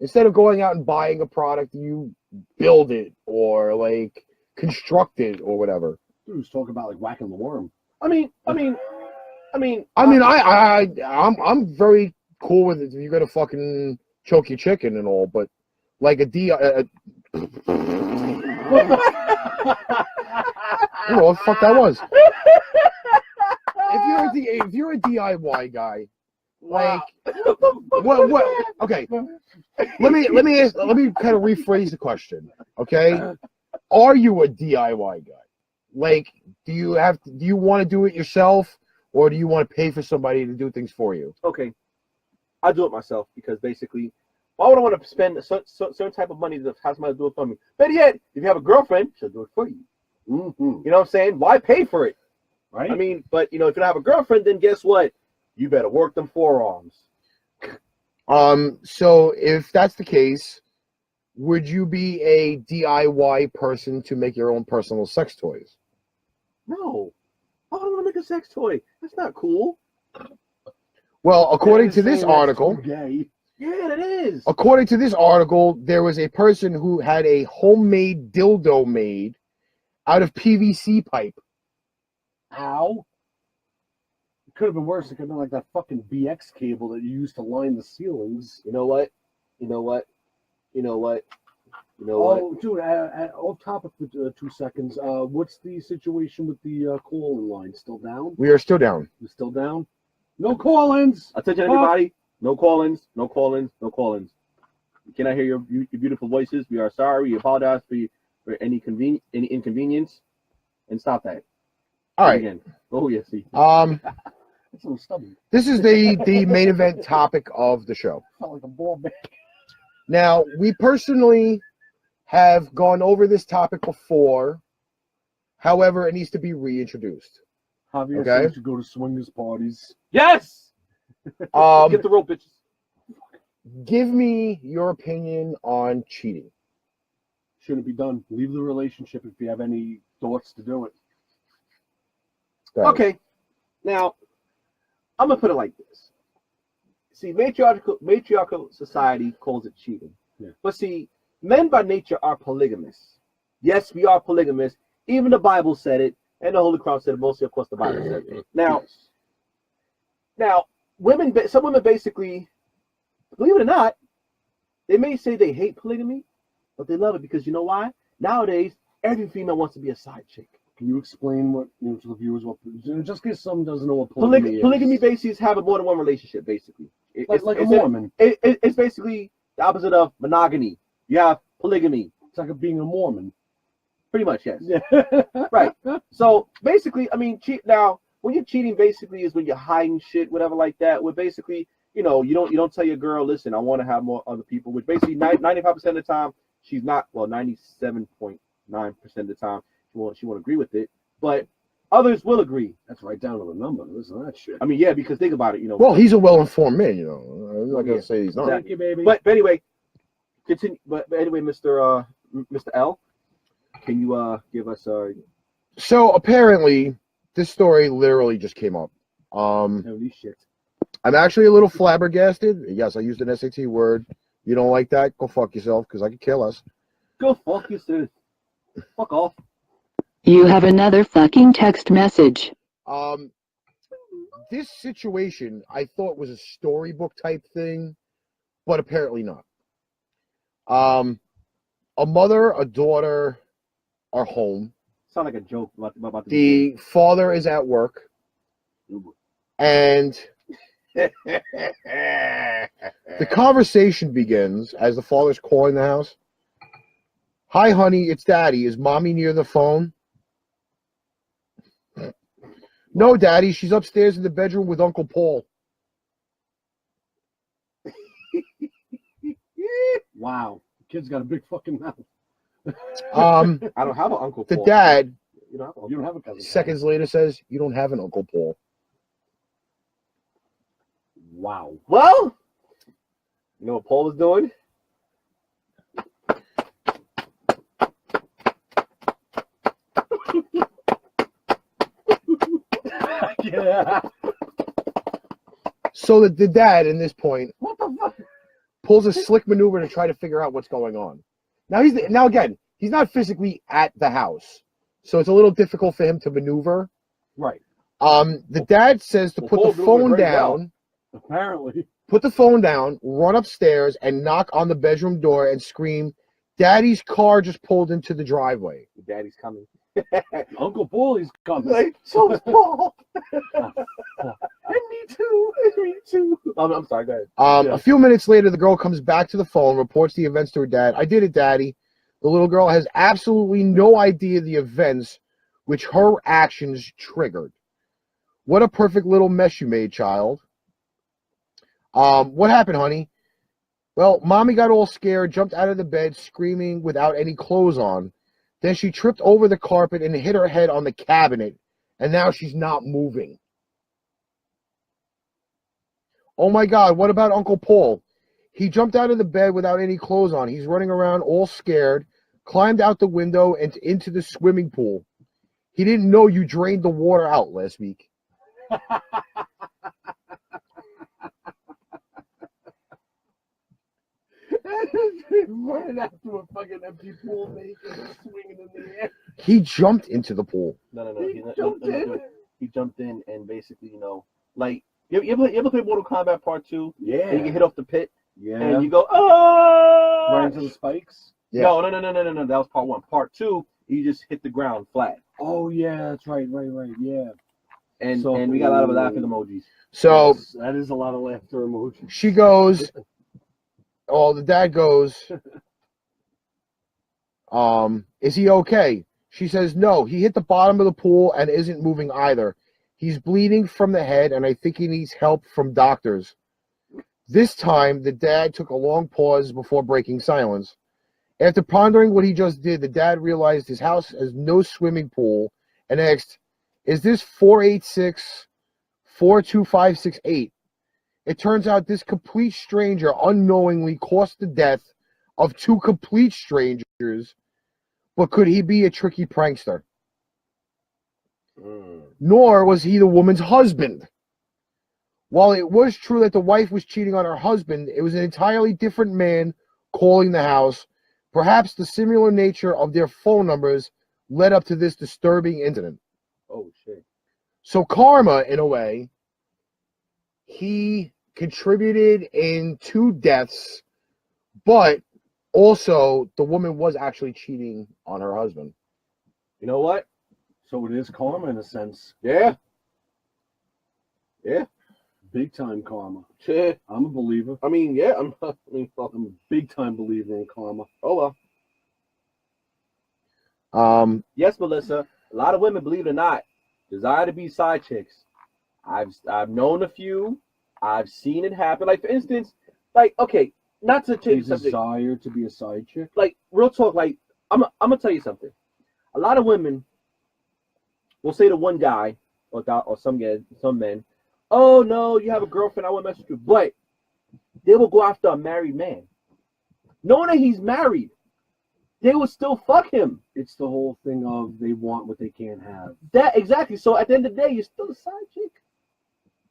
Instead of going out and buying a product, do you build it or like construct it or whatever? Dude was talking about like whacking the worm. I'm very cool with it if you're gonna fucking choke your chicken and all, but like a you know what the fuck that was? If you're a DIY guy, like what? Okay, let me kind of rephrase the question. Okay, are you a DIY guy? Like, do you want to do it yourself, or do you want to pay for somebody to do things for you? Okay, I do it myself because basically, why would I want to spend a certain type of money to have somebody do it for me? Better yet, if you have a girlfriend, she'll do it for you. Mm-hmm. You know what I'm saying? Why pay for it? Right? I mean, but you know, if you don't have a girlfriend, then guess what? You better work them forearms. So if that's the case, would you be a DIY person to make your own personal sex toys? No, I don't want to make a sex toy. That's not cool. Well, according to Saying this that's article, too gay. Yeah, it is. according to this article, there was a person who had a homemade dildo made out of PVC pipe. Ow. It could have been worse. It could have been like that fucking BX cable that you used to line the ceilings. You know what? Oh, dude, off topic for 2 seconds. What's the situation with the call-in line? Still down? We are still down. You still down? No call-ins! Attention, everybody. No call-ins. No call-ins. No call-ins. We cannot hear your beautiful voices. We are sorry. We apologize for any inconvenience. And stop that. All right. Again. Oh yes. See. That's so stubborn. This is the main event topic of the show. Felt like a ball bag. Now, we personally have gone over this topic before. However, it needs to be reintroduced. Javier Okay. says to go to swingers parties. Yes. Get the rope, bitches. Give me your opinion on cheating. Shouldn't be done. Leave the relationship if you have any thoughts to do it. Go ahead. Okay. Now, I'm gonna put it like this. See, matriarchal society calls it cheating. Yeah. But see, men by nature are polygamous. Yes, we are polygamous. Even the Bible said it, and the Holy Cross said it. Mostly, of course, the Bible said it. Now, Now, some women basically, believe it or not, they may say they hate polygamy, but they love it because you know why? Nowadays, every female wants to be a side chick. Can you explain what to the viewers just in case someone doesn't know what polygamy is? Polygamy basically is having more than one relationship, basically. Like a Mormon. It's basically the opposite of monogamy. You have polygamy. It's like being a Mormon. Pretty much, yes. Yeah. Right. So basically, I mean, now when you're cheating, basically is when you're hiding shit, whatever like that. Where basically, you don't tell your girl, listen, I want to have more other people. Which basically 95% of the time she's not. Well, 97.9% of the time she won't agree with it, but others will agree. That's right down to the number. Listen to that shit. I mean, yeah, because think about it, Well, he's a well-informed man, I'm not gonna say he's not. Thank you, baby. But anyway, continue. But anyway, Mr. L, can you give us So apparently, this story literally just came up. Holy shit. I'm actually a little flabbergasted. Yes, I used an SAT word. You don't like that? Go fuck yourself, because I could care less. go fuck yourself? Fuck off. You have another fucking text message. This situation I thought was a storybook type thing, but apparently not. A mother, a daughter are home. Sound like a joke about The father is at work, and the conversation begins as the father's calling the house. Hi, honey, it's Daddy. Is Mommy near the phone? No, Daddy, she's upstairs in the bedroom with Uncle Paul. Wow. The kid's got a big fucking mouth. I don't have an Uncle The Paul. dad, You don't have You don't have a cousin. seconds later, says, you don't have an Uncle Paul. Wow. Well, you know what Paul was doing? Yeah. So the dad, in this point, What the fuck? pulls a slick maneuver to try to figure out what's going on. Now he's not physically at the house, so it's a little difficult for him to maneuver. Right. The dad says to put Paul the doing phone very down, Apparently. put the phone down, run upstairs, and knock on the bedroom door and scream, "Daddy's car just pulled into the driveway." Daddy's coming. Uncle Paul is coming. Like, so is Paul. And me too. And me too. I'm sorry, go ahead. A few minutes later, the girl comes back to the phone, reports the events to her dad. I did it, Daddy. The little girl has absolutely no idea the events which her actions triggered. What a perfect little mess you made, child. What happened, honey? Well, Mommy got all scared, jumped out of the bed, screaming without any clothes on. Then she tripped over the carpet and hit her head on the cabinet, and now she's not moving. Oh my God, what about Uncle Paul? He jumped out of the bed without any clothes on. He's running around all scared, climbed out the window and into the swimming pool. He didn't know you drained the water out last week. Running after a fucking empty pool, naked, swinging in the air. He jumped into the pool. No. He He jumped in and basically, like, you ever play Mortal Kombat Part 2? Yeah. And you get hit off the pit? Yeah. And you go, oh! Right into the spikes. Yeah. No. That was Part 1. Part 2, you just hit the ground flat. Oh yeah, that's right. Yeah. And So- we got a lot of laughing emojis. So Yes, that is a lot of laughter emoji. she goes, the dad goes, is he okay? She says, no, he hit the bottom of the pool and isn't moving either. He's bleeding from the head, and I think he needs help from doctors. This time, the dad took a long pause before breaking silence. After pondering what he just did, the dad realized his house has no swimming pool and asked, is this 486-42568? It turns out this complete stranger unknowingly caused the death of two complete strangers, but could he be a tricky prankster? Nor was he the woman's husband. While it was true that the wife was cheating on her husband, it was an entirely different man calling the house. Perhaps the similar nature of their phone numbers led up to this disturbing incident. Oh, shit. So karma, in a way, he contributed in 2 deaths, but also the woman was actually cheating on her husband. You know what? So it is karma in a sense. Yeah. Big time karma. Shit. I'm a believer. I mean, yeah. I'm I'm a big time believer in karma. oh well. Yes, Melissa. A lot of women, believe it or not, desire to be side chicks. I've known a few. I've seen it happen. Like for instance, like okay, not to They change something. desire to be a side chick. Like real talk. Like I'm gonna tell you something. A lot of women will say to one guy or some men, "Oh no, you have a girlfriend. I want to mess with you," but they will go after a married man, knowing that he's married. They will still fuck him. It's the whole thing of they want what they can't have. That exactly. So at the end of the day, you're still a side chick.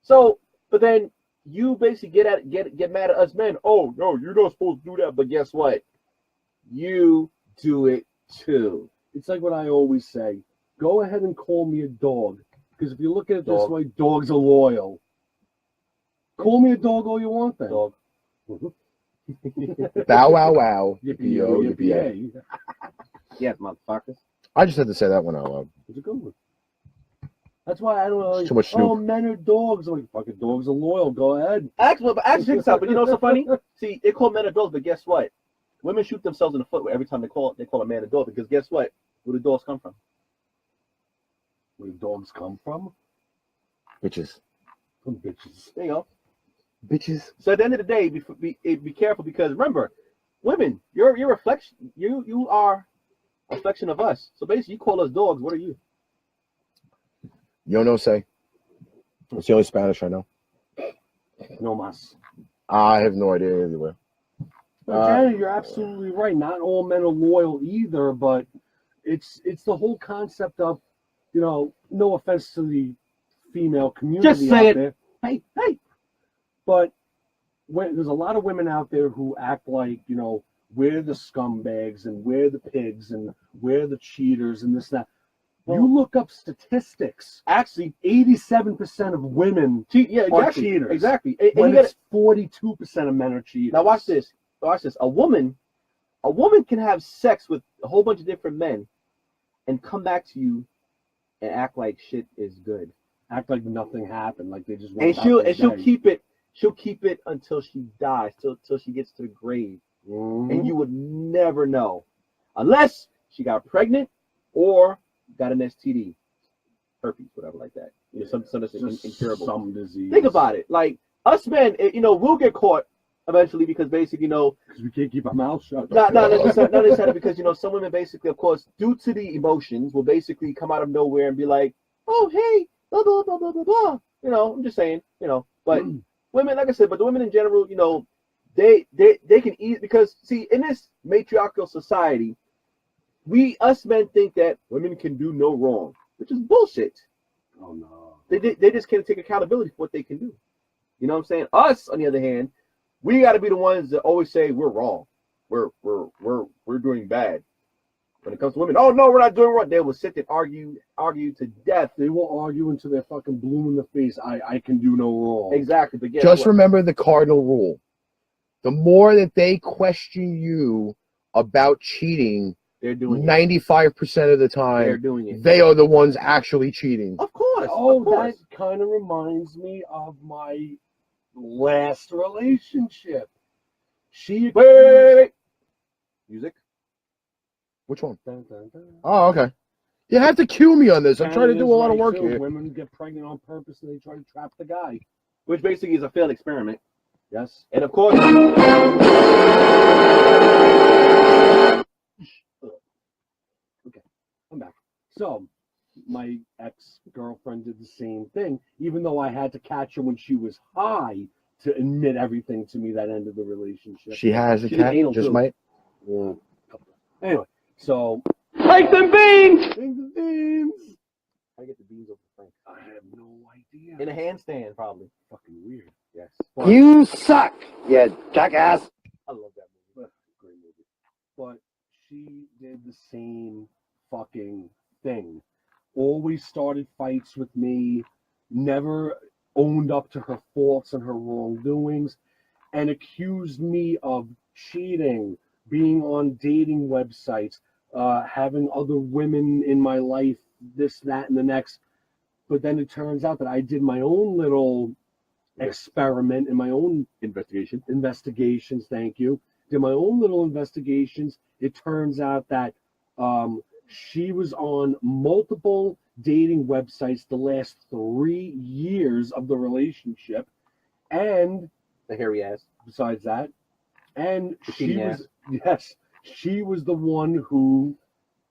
So, but then you basically get mad at us men. Oh no, you're not supposed to do that. But guess what? You do it too. It's like what I always say. Go ahead and call me a dog. Because if you look at it this Dog. way, dogs are loyal. Call me a dog all you want then. Dog. Bow wow wow. Yippee-yo, yippee-yay. Yes, motherfuckers. I just had to say that one out loud. It's a good one. That's why I don't know. Like, Too much Snoop. oh, men are dogs. I'm like, fucking dogs are loyal. Go ahead. Actually, check this out. But you know what's so funny? See, they call men adults, but guess what? Women shoot themselves in the foot every time they call a man a dog because guess what? Where do dogs come from? Where do dogs come from? Bitches. From bitches. There you go. Bitches. So at the end of the day, be careful because remember, women, you're reflection. You are a reflection of us. So basically, you call us dogs. What are you? Yo no sé. It's the only Spanish I know. No mas. I have no idea either way. Janet, you're absolutely right. Not all men are loyal either, but it's the whole concept of, you know, no offense to the female community Just say out it. there. Hey. But there's a lot of women out there who act like, you know, we're the scumbags and we're the pigs and we're the cheaters and this and that. You look up statistics. Actually, 87% of women are cheaters. Exactly. When it's 42% of men are cheaters. Now watch this. A woman can have sex with a whole bunch of different men and come back to you and act like shit is good. Act like nothing happened, like they just And she'll keep it until she dies, till she gets to the grave. Mm-hmm. And you would never know. Unless she got pregnant or got an STD. Herpes, whatever like that. You know, some incurable. Some disease. Think about it. Like us men, we'll get caught eventually because basically, because we can't keep our mouths shut. Not necessarily because some women basically, of course, due to the emotions, will basically come out of nowhere and be like, "Oh, hey, blah blah blah blah blah blah." I'm just saying, But women, like I said, but the women in general, they can eat because see, in this matriarchal society, us men think that women can do no wrong, which is bullshit. Oh no. They just can't take accountability for what they can do. You know what I'm saying? Us, on the other hand, we got to be the ones that always say we're wrong. We're doing bad. When it comes to women, oh no, we're not doing wrong. They will sit there and argue to death. They will argue until they're fucking blue in the face. I can do no wrong. Exactly. But just remember the cardinal rule. The more that they question you about cheating, they're doing 95% of the time, they're doing it. They are the ones actually cheating. Of course. Oh, of course. that kind of reminds me of my last relationship. Wait. Music. Which one? Dun, dun, dun. Oh, okay. You have to cue me on this. I'm trying to do a lot of work too. here. Women get pregnant on purpose and they try to trap the guy. Which basically is a failed experiment. Yes. And of course. Okay, I'm back. So, my ex-girlfriend did the same thing, even though I had to catch her when she was high to admit everything to me that ended the relationship. She has a She did cat. anal Just too. might. Yeah. Anyway, so Like them beans! beans. I get the beans over the frame. I have no idea. In a handstand, probably. Fucking weird. Yes. You suck, you jackass. I love that movie. Great movie. But she did the same fucking thing. Always started fights with me. Never owned up to her faults and her wrongdoings and accused me of cheating, being on dating websites, having other women in my life, this, that, and the next. But then it turns out that I did my own little experiment in my own investigations. Thank you. Did my own little investigations. It turns out that she was on multiple dating websites the last 3 years of the relationship, and The hairy ass. besides that, and The she cheating was she was the one who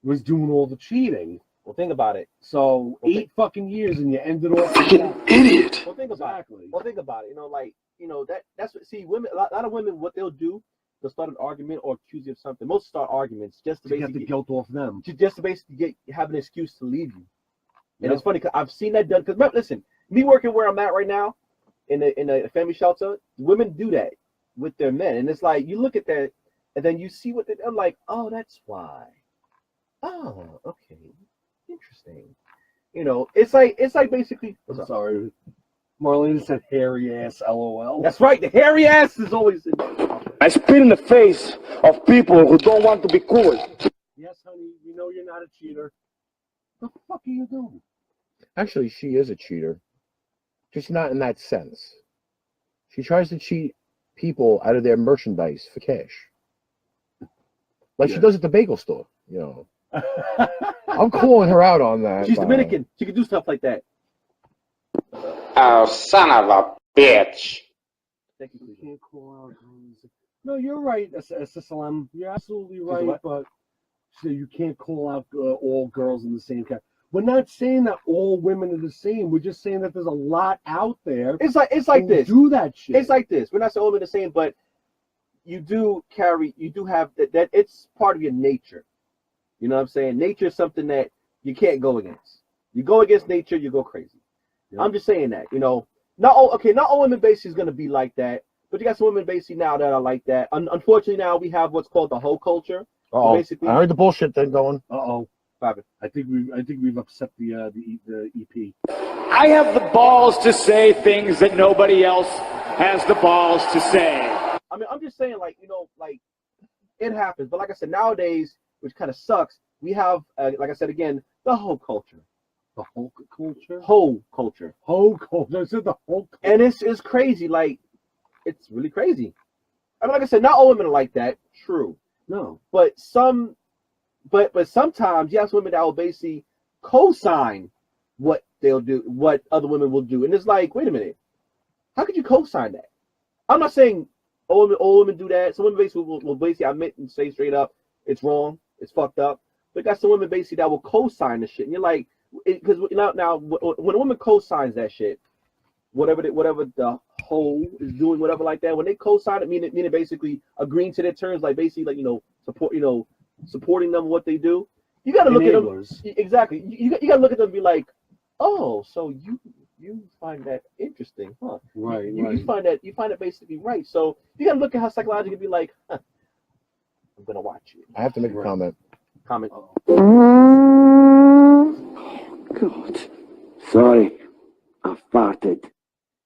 was doing all the cheating. Well, think about it. So Well, 8 fucking years, and you ended off Fucking idiot. Well, think about Exactly. it. Well, think about it. That's what. See, women. A lot of women, what they'll do, they'll start an argument or accuse you of something. Most start arguments just to to get the basically guilt off them. just to basically have an excuse to leave you. And Yep. it's funny because I've seen that done. Because listen, me working where I'm at right now, in a family shelter, women do that with their men, and it's like you look at that, and then you see what they're like. Oh, that's why. Oh, okay, interesting. It's like basically. What's I'm up? sorry. Marlene said hairy ass LOL. That's right. The hairy ass is always. I spit in the face of people who don't want to be cool. Yes, honey, you know you're not a cheater. What the fuck are you doing? Actually, she is a cheater, just not in that sense. She tries to cheat people out of their merchandise for cash, like she does at the bagel store. I'm calling her out on that. She's by- Dominican. She can do stuff like that. Oh, son of a bitch. You can't call out girls. No, you're right, Salam. You're absolutely right, what? but so you can't call out all girls in the same category. We're not saying that all women are the same. We're just saying that there's a lot out there. It's like who this. Do that shit. It's like this. We're not saying women the same, but you do have that. It's part of your nature. You know what I'm saying? Nature is something that you can't go against. You go against nature, you go crazy. Yeah. I'm just saying that. Not all women basically is gonna be like that, but you got some women basically now that are like that. Unfortunately, now we have what's called the hoe culture. Uh-oh. Basically- I heard the bullshit thing going. Uh-oh. Bobby. I think we've upset the EP. I have the balls to say things that nobody else has the balls to say. I mean, I'm just saying, it happens. But like I said, nowadays, which kind of sucks, we have, like I said again, the hoe culture. The whole culture? Hoe culture. Whole culture. I said the whole culture. And it's crazy. It's really crazy. I mean, like I said, not all women are like that. True. No. But but sometimes you have women that will basically co-sign what they'll do, what other women will do. And it's like, wait a minute. How could you co-sign that? I'm not saying all women do that. Some women basically will basically admit and say straight up, it's wrong, it's fucked up. But you got some women basically that will co-sign the shit. And you're like, because now when a woman co-signs that shit, whatever the hoe is doing, whatever like that, when they co-sign it, meaning basically agreeing to their terms, like basically supporting them what they do, you got to look at them exactly. You got to look at them and be like, oh, so you find that interesting, huh? Right. You find it basically right. So you got to look at how psychologically be like, huh, I'm gonna watch you. I have to make a comment. Comment. God. Sorry. I farted.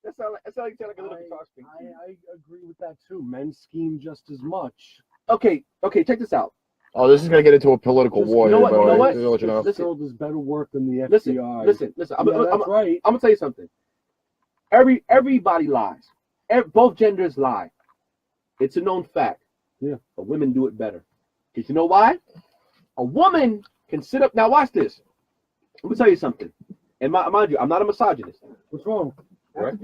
That sounds like a little guitar string. I agree with that too. Men scheme just as much. Okay, check this out. Oh, this is gonna get into a political war. You know what? here, You by know the way. what? Just to let you know. This girl does better work than the Listen. FBI. Listen. That's right. I'm gonna tell you something. Everybody lies. Both genders lie. It's a known fact. Yeah. But women do it better. Because you know why? A woman can sit up. Now watch this. Let me tell you something. And mind you, I'm not a misogynist. What's wrong? Right?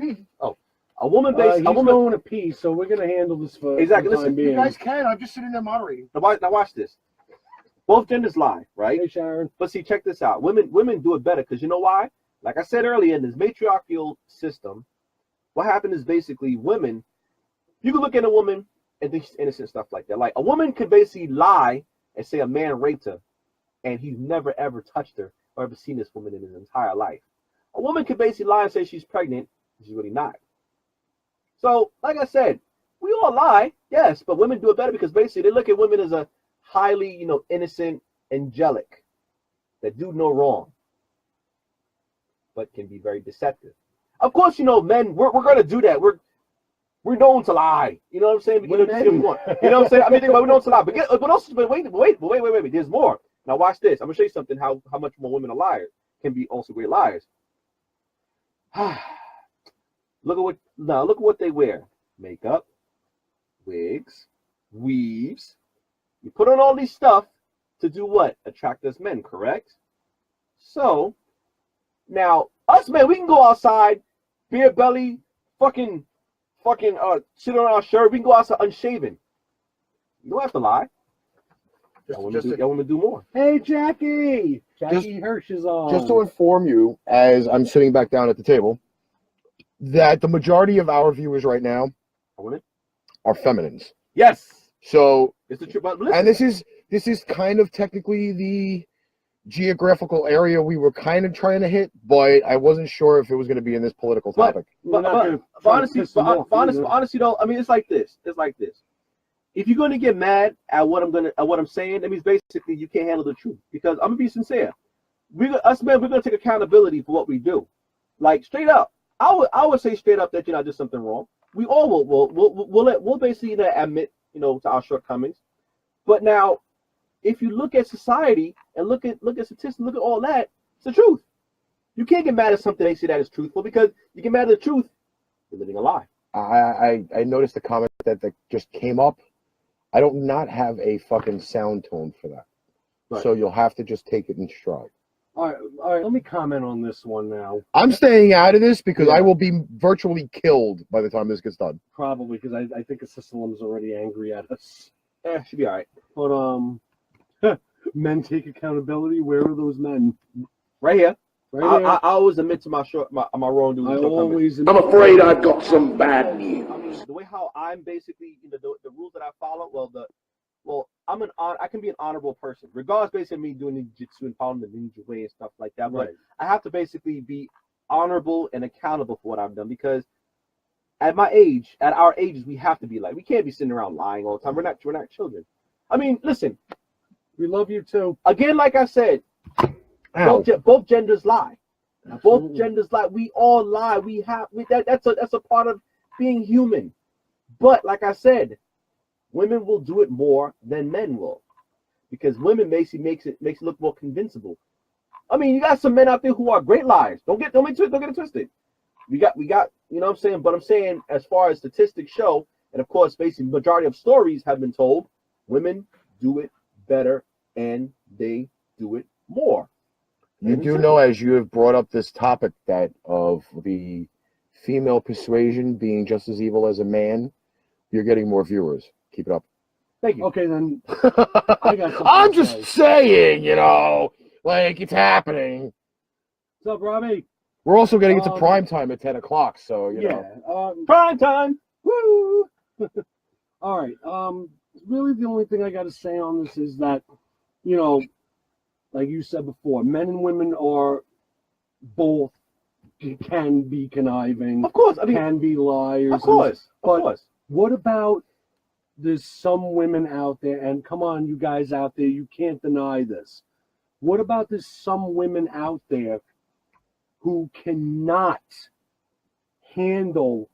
Oh, a woman He's based. A woman. going to pee, so we're gonna handle this for Exactly. the time Listen, being. You guys can. I'm just sitting there moderating. Now watch this. Both genders lie, right? Hey, Sharon. But see, check this out. Women do it better because you know why? Like I said earlier, in this matriarchal system, what happened is basically women. You can look at a woman and think she's innocent, stuff like that. Like a woman could basically lie and say a man raped her, and he's never ever touched her or ever seen this woman in his entire life. A woman could basically lie and say she's pregnant, and she's really not. So, like I said, we all lie, yes, but women do it better because basically they look at women as a highly, innocent, angelic, that do no wrong, but can be very deceptive. of course, you know, men, we're gonna do that. We're known to lie. You know what I'm saying? We can do what we want. You know what I'm saying? I mean, think about it, we're known to lie. But wait. There's more. Now watch this. I'm gonna show you something. How much more women are liars can be also great liars. Look at what they wear: makeup, wigs, weaves. You put on all these stuff to do what? Attract us men, correct? So now us men, we can go outside, bare belly, fucking shit on our shirt. We can go outside unshaven. You don't have to lie. Y'all women do more. Hey, Jackie Hirsch is on. Just to inform you, as I'm sitting back down at the table, that the majority of our viewers right now are feminines. Yes. So, it's the truth. And this is kind of technically the geographical area we were kind of trying to hit, but I wasn't sure if it was going to be in this political topic. But honestly, though, I mean, it's like this. If you're going to get mad at what I'm saying, that means basically you can't handle the truth. Because I'm gonna be sincere, us men, we're going to take accountability for what we do. Like straight up, I would say straight up that I did something wrong. We all we'll basically admit to our shortcomings. But now, if you look at society and look at statistics, look at all that, it's the truth. You can't get mad at something they say that is truthful, because you get mad at the truth, you're living a lie. I noticed a comment that just came up. I don't not have a fucking sound tone for that. Right. So you'll have to just take it in stride. All right, let me comment on this one now. I'm staying out of this because I will be virtually killed by the time this gets done. Probably, because I think Assissalum's already angry at us. Should be all right. But men take accountability. Where are those men? Right here. Right here. I always admit to my wrongdoing. I'm afraid I've got some bad news. The way how I'm basically, the rules that I follow. I can be an honorable person, regardless basically of me doing ninjutsu and following the ninja way and stuff like that. But I have to basically be honorable and accountable for what I've done, because at our ages, we have to be like, we can't be sitting around lying all the time. We're not children. I mean, listen, we love you too. Again, like I said, both genders lie. Absolutely. Both genders lie. We all lie. That's a part of being human. But like I said, women will do it more than men will, because women basically makes it look more convincible. I mean, you got some men out there who are great liars. Don't get it twisted. We got, you know what I'm saying? But I'm saying, as far as statistics show, and of course, basically, majority of stories have been told, women do it better and they do it more. You do know, as you have brought up this topic, that of the female persuasion being just as evil as a man, you're getting more viewers. Keep it up. Thank you. Okay, then. I'm just saying, like, it's happening. What's up, Robbie? We're also getting into prime time at 10 o'clock, so, you know. Prime time! Woo! All right. Really, the only thing I got to say on this is that, like you said before, men and women are both can be conniving. Of course. I mean, can be liars. Of course. But what about there's some women out there, and come on, you guys out there, you can't deny this. What about there's some women out there who cannot handle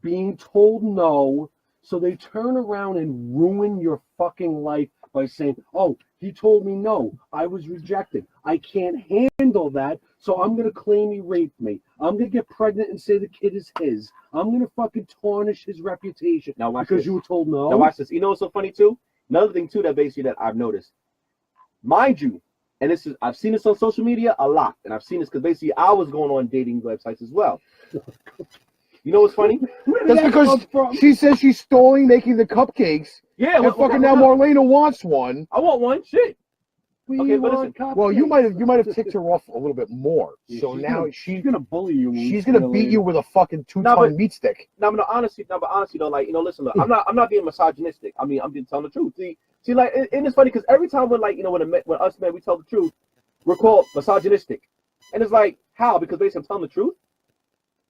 being told no, so they turn around and ruin your fucking life by saying, oh, he told me no, I was rejected, I can't handle that, so I'm going to claim he raped me. I'm going to get pregnant and say the kid is his. I'm going to fucking tarnish his reputation because you were told no. Now watch this. You know what's so funny too? Another thing too that basically that I've noticed. Mind you, and I've seen this on social media a lot, and I've seen this because basically I was going on dating websites as well. You know what's funny? That's because she says she's stalling making the cupcakes. Yeah, and fucking now Marlena wants one. I want one. Shit. Okay, but listen. Well, you might have ticked her off a little bit more. Yeah, so now she's gonna bully you. She's gonna beat you with a fucking 2-ton meat stick. But honestly though, like, listen, look, I'm not being misogynistic. I mean, I'm just telling the truth. See, like, and it's funny because every time when us men we tell the truth, we're called misogynistic, and it's like, how? Because basically I'm telling the truth.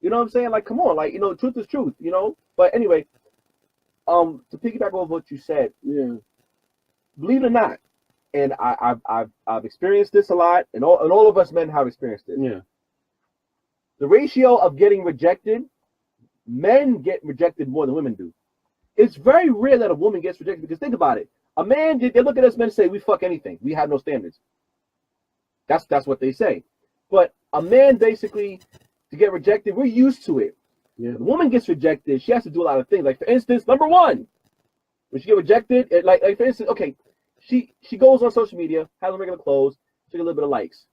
You know what I'm saying? Like, come on, like, truth is truth, But anyway, to piggyback over what you said, believe it or not, and I've experienced this a lot, and all of us men have experienced it. Yeah. The ratio of getting rejected, men get rejected more than women do. It's very rare that a woman gets rejected because think about it. A man, they look at us men and say, we fuck anything. We have no standards. That's what they say. But a man basically, to get rejected, we're used to it. Yeah. The woman gets rejected, she has to do a lot of things. Like, for instance, number one, when she get rejected, like for instance, okay, she goes on social media, has on regular clothes, she get a little bit of likes.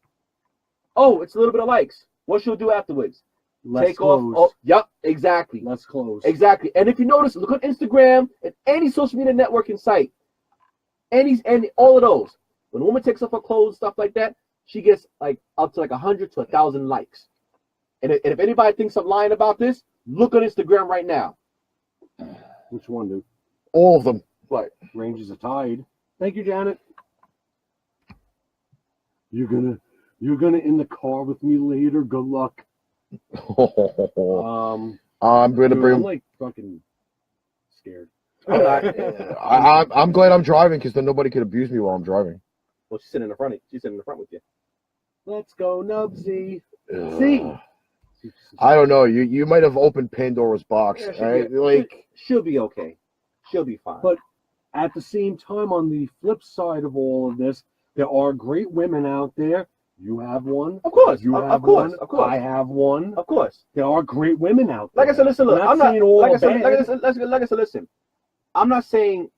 Oh, it's a little bit of likes. What she'll do afterwards? Less Take clothes. off. Oh, yep, exactly. Less clothes. Exactly. And if you notice, look on Instagram and any social media networking site, and all of those. When a woman takes off her clothes, stuff like that, she gets like up to like 100 to 1,000 likes. And if anybody thinks I'm lying about this, look on Instagram right now. Which one, dude? All of them. What? Ranges are tied. Thank you, Janet. You're gonna in the car with me later. Good luck. I'm gonna Dude, bring. I'm like fucking scared. I'm glad I'm driving because then nobody could abuse me while I'm driving. Well, she's sitting in the front. She's sitting in the front with you. Let's go, Nubsy. See. I don't know. You might have opened Pandora's box, Yeah, right? Like, she'll be okay. She'll be fine. But at the same time, on the flip side of all of this, there are great women out there. You have one. Of course. You Of have course. one. Of course. I have one. Of course. There are great women out there. Like I said, listen, look, I'm not saying all like I said, bad. like I said, listen. I'm not saying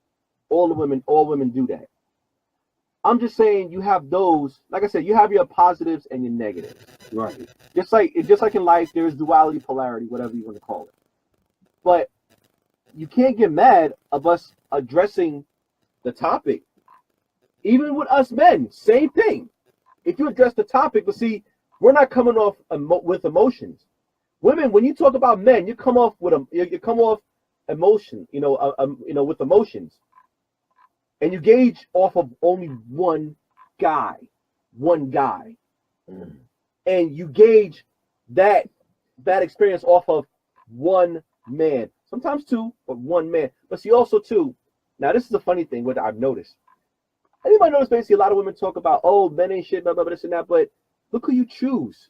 all women do that. I'm just saying you have those, like I said, you have your positives and your negatives. Right. Just like in life, there's duality, polarity, whatever you want to call it. But you can't get mad of us addressing the topic. Even with us men, same thing. If you address the topic, but see, we're not coming off with emotions. Women, when you talk about men, you come off with you come off emotion, with emotions, and you gauge off of only one guy, and you gauge that experience off of one man, sometimes two, but one man. But see, also too. Now, this is a funny thing. What I've noticed. Anybody notice basically a lot of women talk about, oh, men ain't shit, blah, blah, blah, this and that, but look who you choose.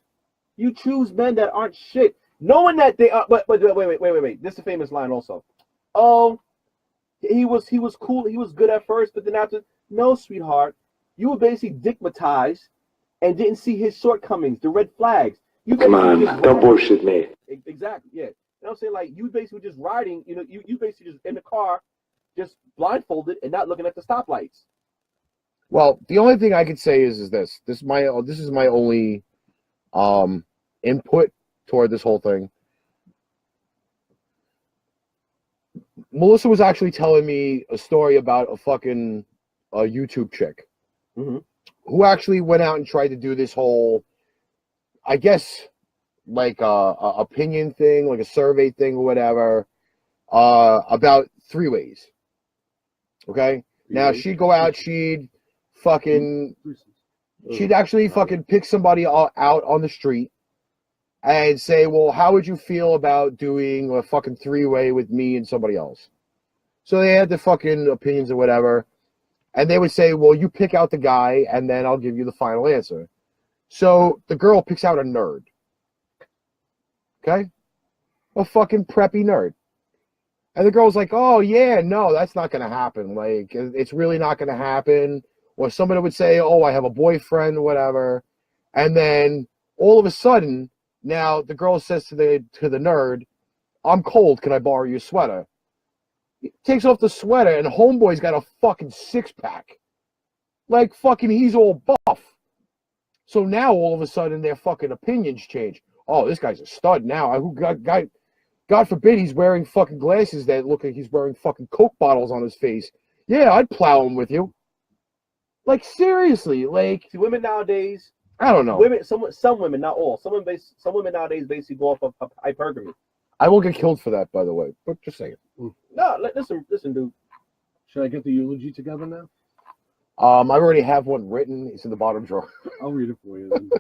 You choose men that aren't shit, knowing that they are, but wait. This is a famous line also. Oh, he was cool, he was good at first, but then after, no, sweetheart, you were basically digmatized and didn't see his shortcomings, the red flags. You Come on, don't bullshit me. Exactly, yeah. You know what I'm saying? Like, you basically just riding, you basically just in the car, just blindfolded and not looking at the stoplights. well, the only thing I could say is this. This is my only input toward this whole thing. Melissa was actually telling me a story about a fucking YouTube chick who actually went out and tried to do this whole, I guess, like a opinion thing, like a survey thing or whatever, about three-ways. Okay? Now, she'd go out, she'd actually fucking pick somebody out on the street and say, well, how would you feel about doing a fucking three-way with me and somebody else? So they had the fucking opinions or whatever. And they would say, well, you pick out the guy and then I'll give you the final answer. So the girl picks out a nerd. Okay? A fucking preppy nerd. And the girl's like, oh, yeah, no, that's not going to happen. Like, it's really not going to happen. Or somebody would say, oh, I have a boyfriend or whatever. And then all of a sudden, now the girl says to the nerd, I'm cold, can I borrow your sweater? He takes off the sweater and homeboy's got a fucking six-pack. Like fucking he's all buff. So now all of a sudden their fucking opinions change. Oh, this guy's a stud now. God forbid he's wearing fucking glasses that look like he's wearing fucking Coke bottles on his face. Yeah, I'd plow him with you. Like seriously, like See, women nowadays, I don't know. Some women, not all. Some women nowadays basically go off of hypergamy. I will get killed for that, by the way. But just saying. No, listen, dude. Should I get the eulogy together now? I already have one written. It's in the bottom drawer. I'll read it for you. Then.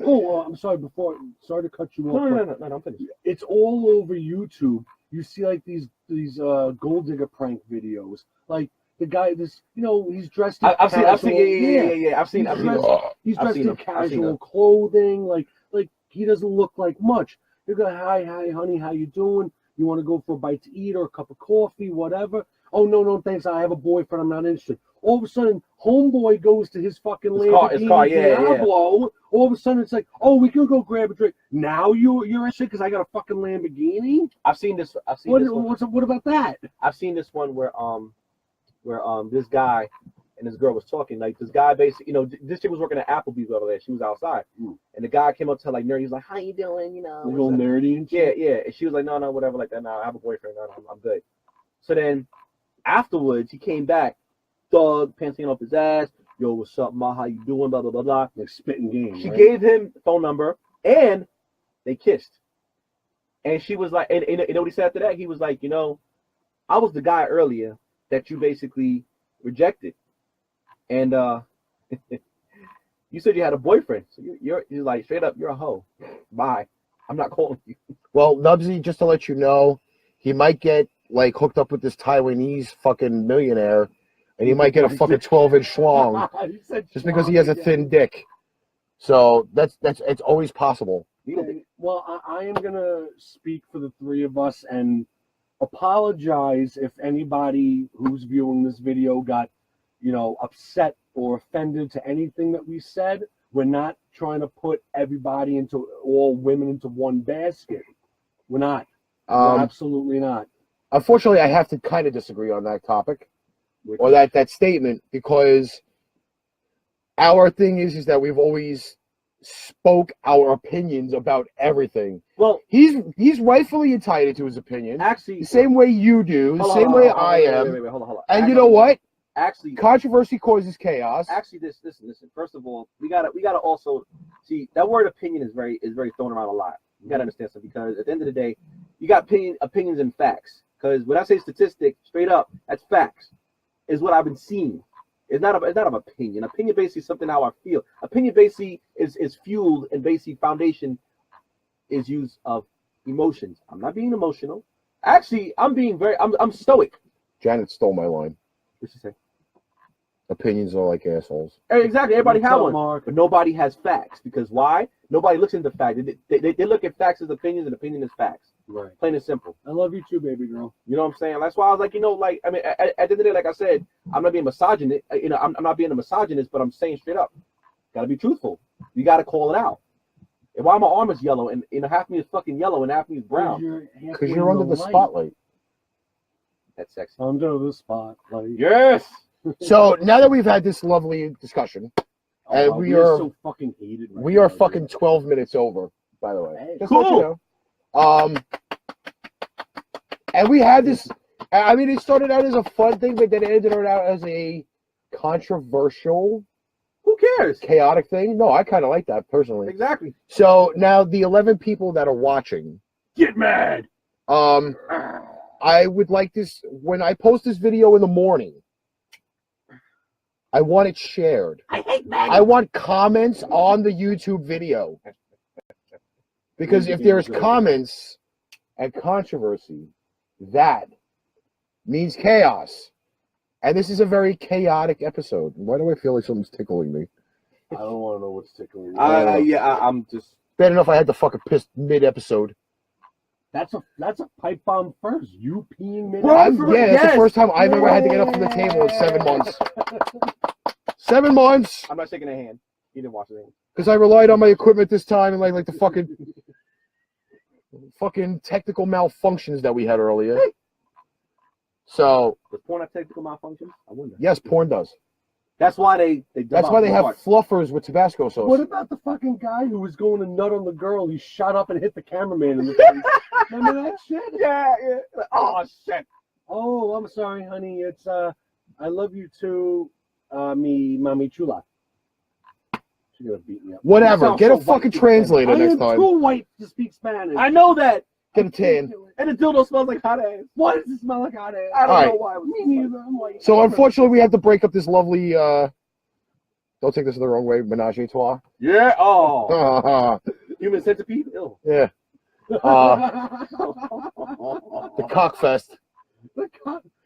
Oh, I'm sorry. Sorry to cut you off. No, I'm finished. It's all over YouTube. You see like these gold digger prank videos. Like the guy, he's dressed in I've seen, casual. yeah. I've seen He's them. dressed I've in seen them. casual clothing. Like he doesn't look like much. You go, hi, honey, how you doing? You want to go for a bite to eat or a cup of coffee, whatever? Oh, no, thanks. I have a boyfriend. I'm not interested. All of a sudden, homeboy goes to his fucking Lamborghini Diablo. All of a sudden, it's like, oh, we can go grab a drink. Now you're interested because I got a fucking Lamborghini? I've seen this. What about that? I've seen this one where this guy and this girl was talking. Like this guy basically, this chick was working at Applebee's over there. She was outside, and the guy came up to her like nerdy. He's like, "How you doing?" A little nerdy and shit. Yeah. And she was like, "No, whatever, like that. No, I have a boyfriend. No, I'm good." So then afterwards, he came back, thug, pants hanging off his ass. Yo, what's up, ma? How you doing? Blah blah blah blah. Like spitting game. She gave him the phone number, and they kissed. And she was like, and you know what he said after that? He was like, I was the guy earlier that you basically rejected, and you said you had a boyfriend. So you're like straight up, you're a hoe. Bye. I'm not calling you. Well, Nubsy, just to let you know, he might get like hooked up with this Taiwanese fucking millionaire, and he might get a fucking 12-inch schlong just because he has a thin dick. So that's it's always possible. Okay. Well, I am gonna speak for the three of us and apologize if anybody who's viewing this video got, upset or offended to anything that we said. We're not trying to put everybody all women into one basket. We're not. We're absolutely not. Unfortunately, I have to kind of disagree on that topic or that statement, because our thing is that we've always spoke our opinions about everything. Well, he's rightfully entitled to his opinion. Actually, the same way you do, the same way I am. Wait, hold on. And you know what? Actually, controversy causes chaos. Actually, listen. First of all, we gotta also see that word opinion is very thrown around a lot. You gotta understand something, because at the end of the day, you got opinions and facts. Because when I say statistic, straight up, that's facts. Is what I've been seeing. It's not an opinion. Opinion basically is something how I feel. Opinion basically is fueled, and basically foundation is use of emotions. I'm not being emotional. Actually, I'm stoic. Janet stole my line. What'd she say? Opinions are like assholes. Exactly. Everybody has one, but nobody has facts. Because why? Nobody looks into facts. They look at facts as opinions, and opinion is facts. Right. Plain and simple. I love you too, baby girl. You know what I'm saying? That's why I was like, I mean, at the end of the day, like I said, I'm not being misogynist. I'm not being a misogynist, but I'm saying straight up, gotta be truthful. You gotta call it out. And why my arm is yellow, and half me is fucking yellow, and half me is brown? Because you're under the spotlight. That's sexy. Under the spotlight. Yes. So now that we've had this lovely discussion, and we are so fucking heated. We are fucking 12 minutes over, by the way. Hey, just let you know. And we had this. I mean, it started out as a fun thing, but then it ended out as a controversial. Who cares? Chaotic thing. No, I kind of like that personally. Exactly. So now the 11 people that are watching, get mad. I would like this when I post this video in the morning. I want it shared. I hate Maggie. I want comments on the YouTube video. Because if there's comments and controversy, that means chaos. And this is a very chaotic episode. Why do I feel like something's tickling me? I don't want to know what's tickling me. I'm just bad enough I had to fucking piss mid-episode. That's a pipe bomb first. You peeing mid. It's the first time I've ever had to get up from the table in 7 months. 7 months. I'm not shaking a hand. You didn't wash your hand. Because I relied on my equipment this time, and like the fucking technical malfunctions that we had earlier. So does porn have technical malfunctions? I wonder. Yes, porn does. That's why they That's why they have fluffers with Tabasco sauce. What about the fucking guy who was going to nut on the girl? He shot up and hit the cameraman in the face. Remember that shit? Yeah. Oh shit. Oh, I'm sorry, honey. It's I love you too, me mami chula. She's gonna beat me up. Whatever. Get a fucking translator next time. I am too white to speak Spanish. I know that. Get a tan. And the dildo smells like hot ass. Why does it smell like hot ass? I don't know why. Me neither. I'm white. So unfortunately, we have to break up this lovely. Don't take this the wrong way. Menage a trois. Yeah. Oh. Human centipede. Ew. Yeah. The cock fest. And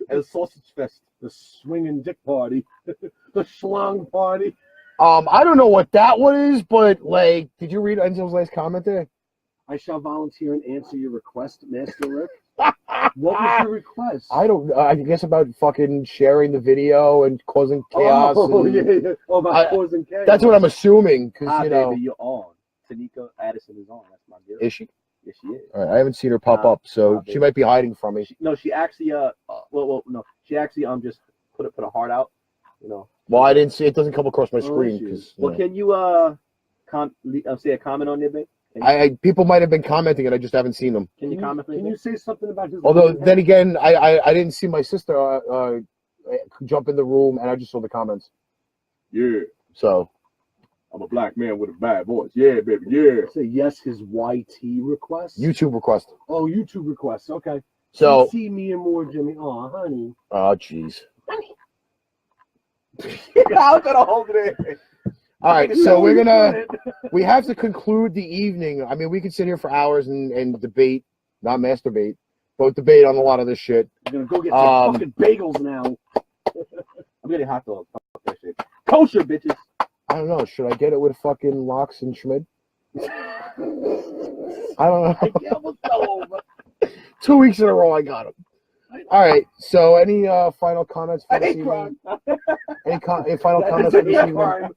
the sausage fest. The swinging dick party. The schlong party. I don't know what that one is, but like, did you read Enzo's last comment there? I shall volunteer and answer your request, Master Rick. What was your request? I don't. I guess about fucking sharing the video and causing chaos. Oh, and, yeah. Oh, about causing chaos. That's what I'm assuming. Because Hi, you know, baby, you're on. Tanika Addison is on. That's my girl. is she? Yes, she is. All right, I haven't seen her pop up, so she might be hiding from me. No, she actually no, she actually just put a heart out. You know. Well, I didn't see it. Doesn't come across my screen because. Well, can you say a comment on there, babe? People might have been commenting and I just haven't seen them. Can you comment? Can you say something about his? Although then again, I didn't see my sister jump in the room and I just saw the comments. Yeah. So. I'm a black man with a bad voice. Yeah, baby. Yeah. Say yes, his YT request. YouTube request. Oh, YouTube request. Okay. So. See me and more, Jimmy. Oh, honey. Oh, jeez. How could I hold it in? All right, so we have to conclude the evening. I mean, we could sit here for hours and debate, not masturbate, but debate on a lot of this shit. I'm gonna go get some fucking bagels now. I'm getting hot dogs. Fuck that shit. Kosher, bitches. I don't know. Should I get it with fucking Locks and Schmid? I don't know. 2 weeks in a row, I got them. All right. So, any final comments for this evening? Any final comments for this evening?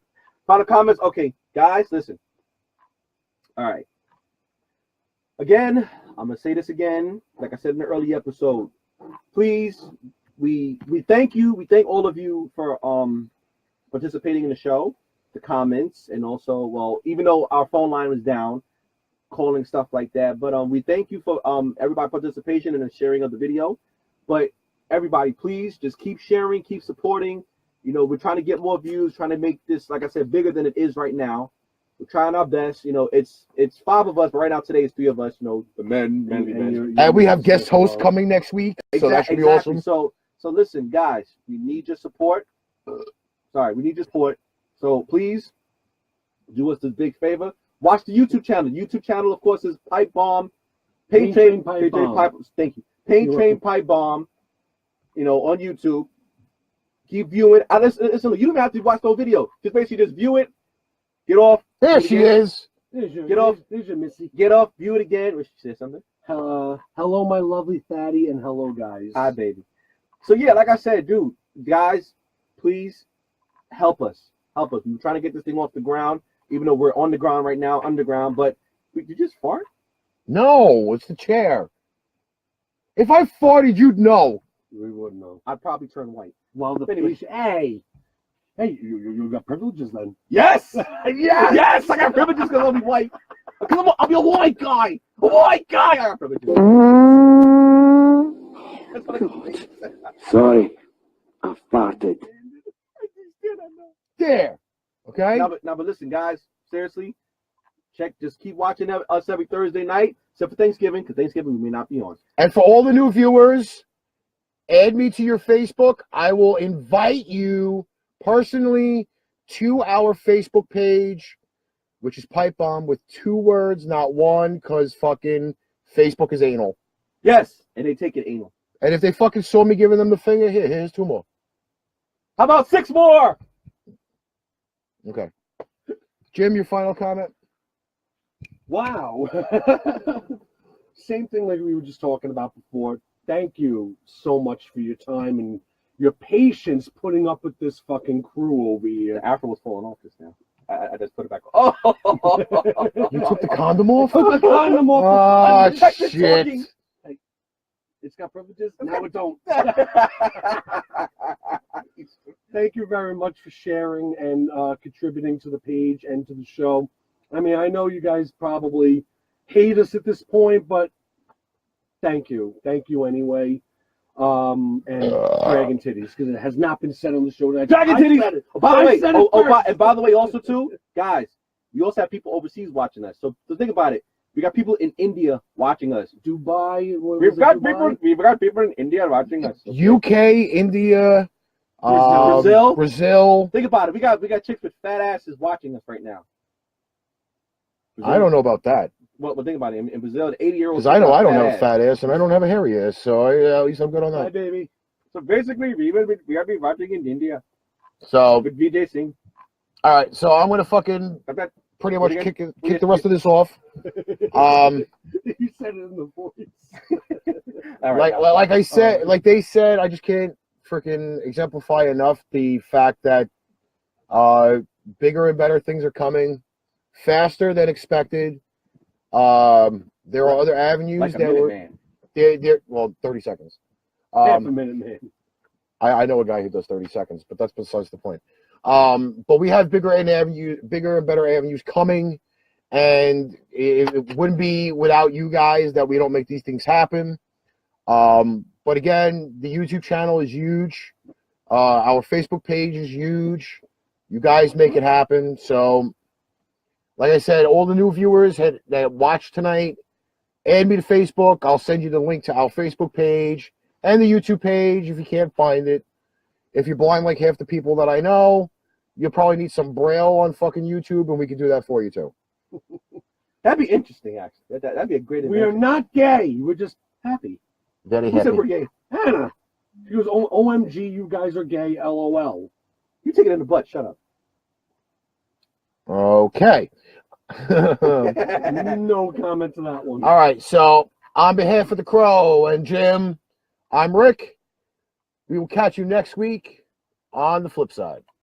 Final comments. Okay, guys, listen. All right. Again, I'm gonna say this again, like I said in the early episode. Please, we thank you. We thank all of you for participating in the show, the comments, and also, well, even though our phone line was down, calling stuff like that, but we thank you for everybody participation and the sharing of the video. But everybody, please just keep sharing, keep supporting. You know, we're trying to get more views, trying to make this, like I said, bigger than it is right now. We're trying our best. You know, it's 5 of us, but right now today it's 3 of us. You know, the men. And we have guest hosts coming next week, so that should be awesome. So listen, guys, we need your support. We need your support. So please do us this big favor. Watch the YouTube channel. The YouTube channel, of course, is Pipe Bomb. Paint Train Pipe Bomb. Thank you. Paint Train Pipe Bomb. You know, on YouTube. Keep viewing. Listen, you don't even have to watch the whole video. Just basically just view it. Get off. There she is. Get off. There's your Missy. Get off. View it again. Or she say something. Hello, my lovely fatty, and hello, guys. Hi, baby. So yeah, like I said, dude, guys, please help us. Help us. We're trying to get this thing off the ground, even though we're on the ground right now, underground. But did you just fart? No, it's the chair. If I farted, you'd know. We wouldn't know. I'd probably turn white. Well, anyway, hey, you got privileges then? Yes, yes, I got privileges because I'll be white. Because I'll be a white guy. A white guy. I got privileges. That's what I Sorry, I farted. There. Okay. Now, but listen, guys. Seriously, just keep watching us every Thursday night, except for Thanksgiving, because Thanksgiving we may not be on. And for all the new viewers, add me to your Facebook. I will invite you personally to our Facebook page, which is Pipe Bomb with 2 words, not 1, because fucking Facebook is anal. Yes, and they take it anal. And if they fucking saw me giving them the finger, here's 2 more. How about 6 more? Okay. Jim, your final comment? Wow. Same thing like we were just talking about before. Thank you so much for your time and your patience putting up with this fucking crew over here. The afro was falling off just now. I just put it back on. Oh! You took the condom off? Took the condom off. Oh, shit. Hey, it's got privileges? No, it don't. Thank you very much for sharing and contributing to the page and to the show. I mean, I know you guys probably hate us at this point, but thank you. Thank you anyway. And Dragon Titties, because it has not been said on the show tonight. Dragon Titties! By the way, also too, guys, we also have people overseas watching us. So think about it. We got people in India watching us. Dubai. We've got people in India watching us. Okay. UK, India, Brazil. Think about it. We got chicks with fat asses watching us right now. Brazil. I don't know about that. Well, think about it. In Brazil, an 80-year-old. Because I know I don't have a fat ass and I don't have a hairy ass, so at least I'm good on that. Hi, baby. So basically, we are watching in India. So with Vijay Singh. All right, so I'm gonna fucking pretty much kick the rest of this off. You said it in the voice. Like I said, like they said, I just can't freaking exemplify enough the fact that bigger and better things are coming faster than expected. There are other avenues Like a that Minute were Man. they're well 30 seconds. Half a minute, man. I know a guy who does 30 seconds, but that's besides the point. But we have bigger and better avenues coming, and it wouldn't be without you guys that we don't make these things happen. But again, the YouTube channel is huge. Our Facebook page is huge. You guys make it happen. So, like I said, all the new viewers that watched tonight, add me to Facebook. I'll send you the link to our Facebook page and the YouTube page if you can't find it. If you're blind like half the people that I know, you'll probably need some Braille on fucking YouTube, and we can do that for you too. That'd be interesting, actually. That'd be a great We are not gay. We're just happy. Very Who happy. said we're gay? Hannah. She goes, OMG, you guys are gay, LOL. You take it in the butt. Shut up. Okay. No comment to that one. All right, so on behalf of the Crow and Jim, I'm Rick. We will catch you next week on the flip side.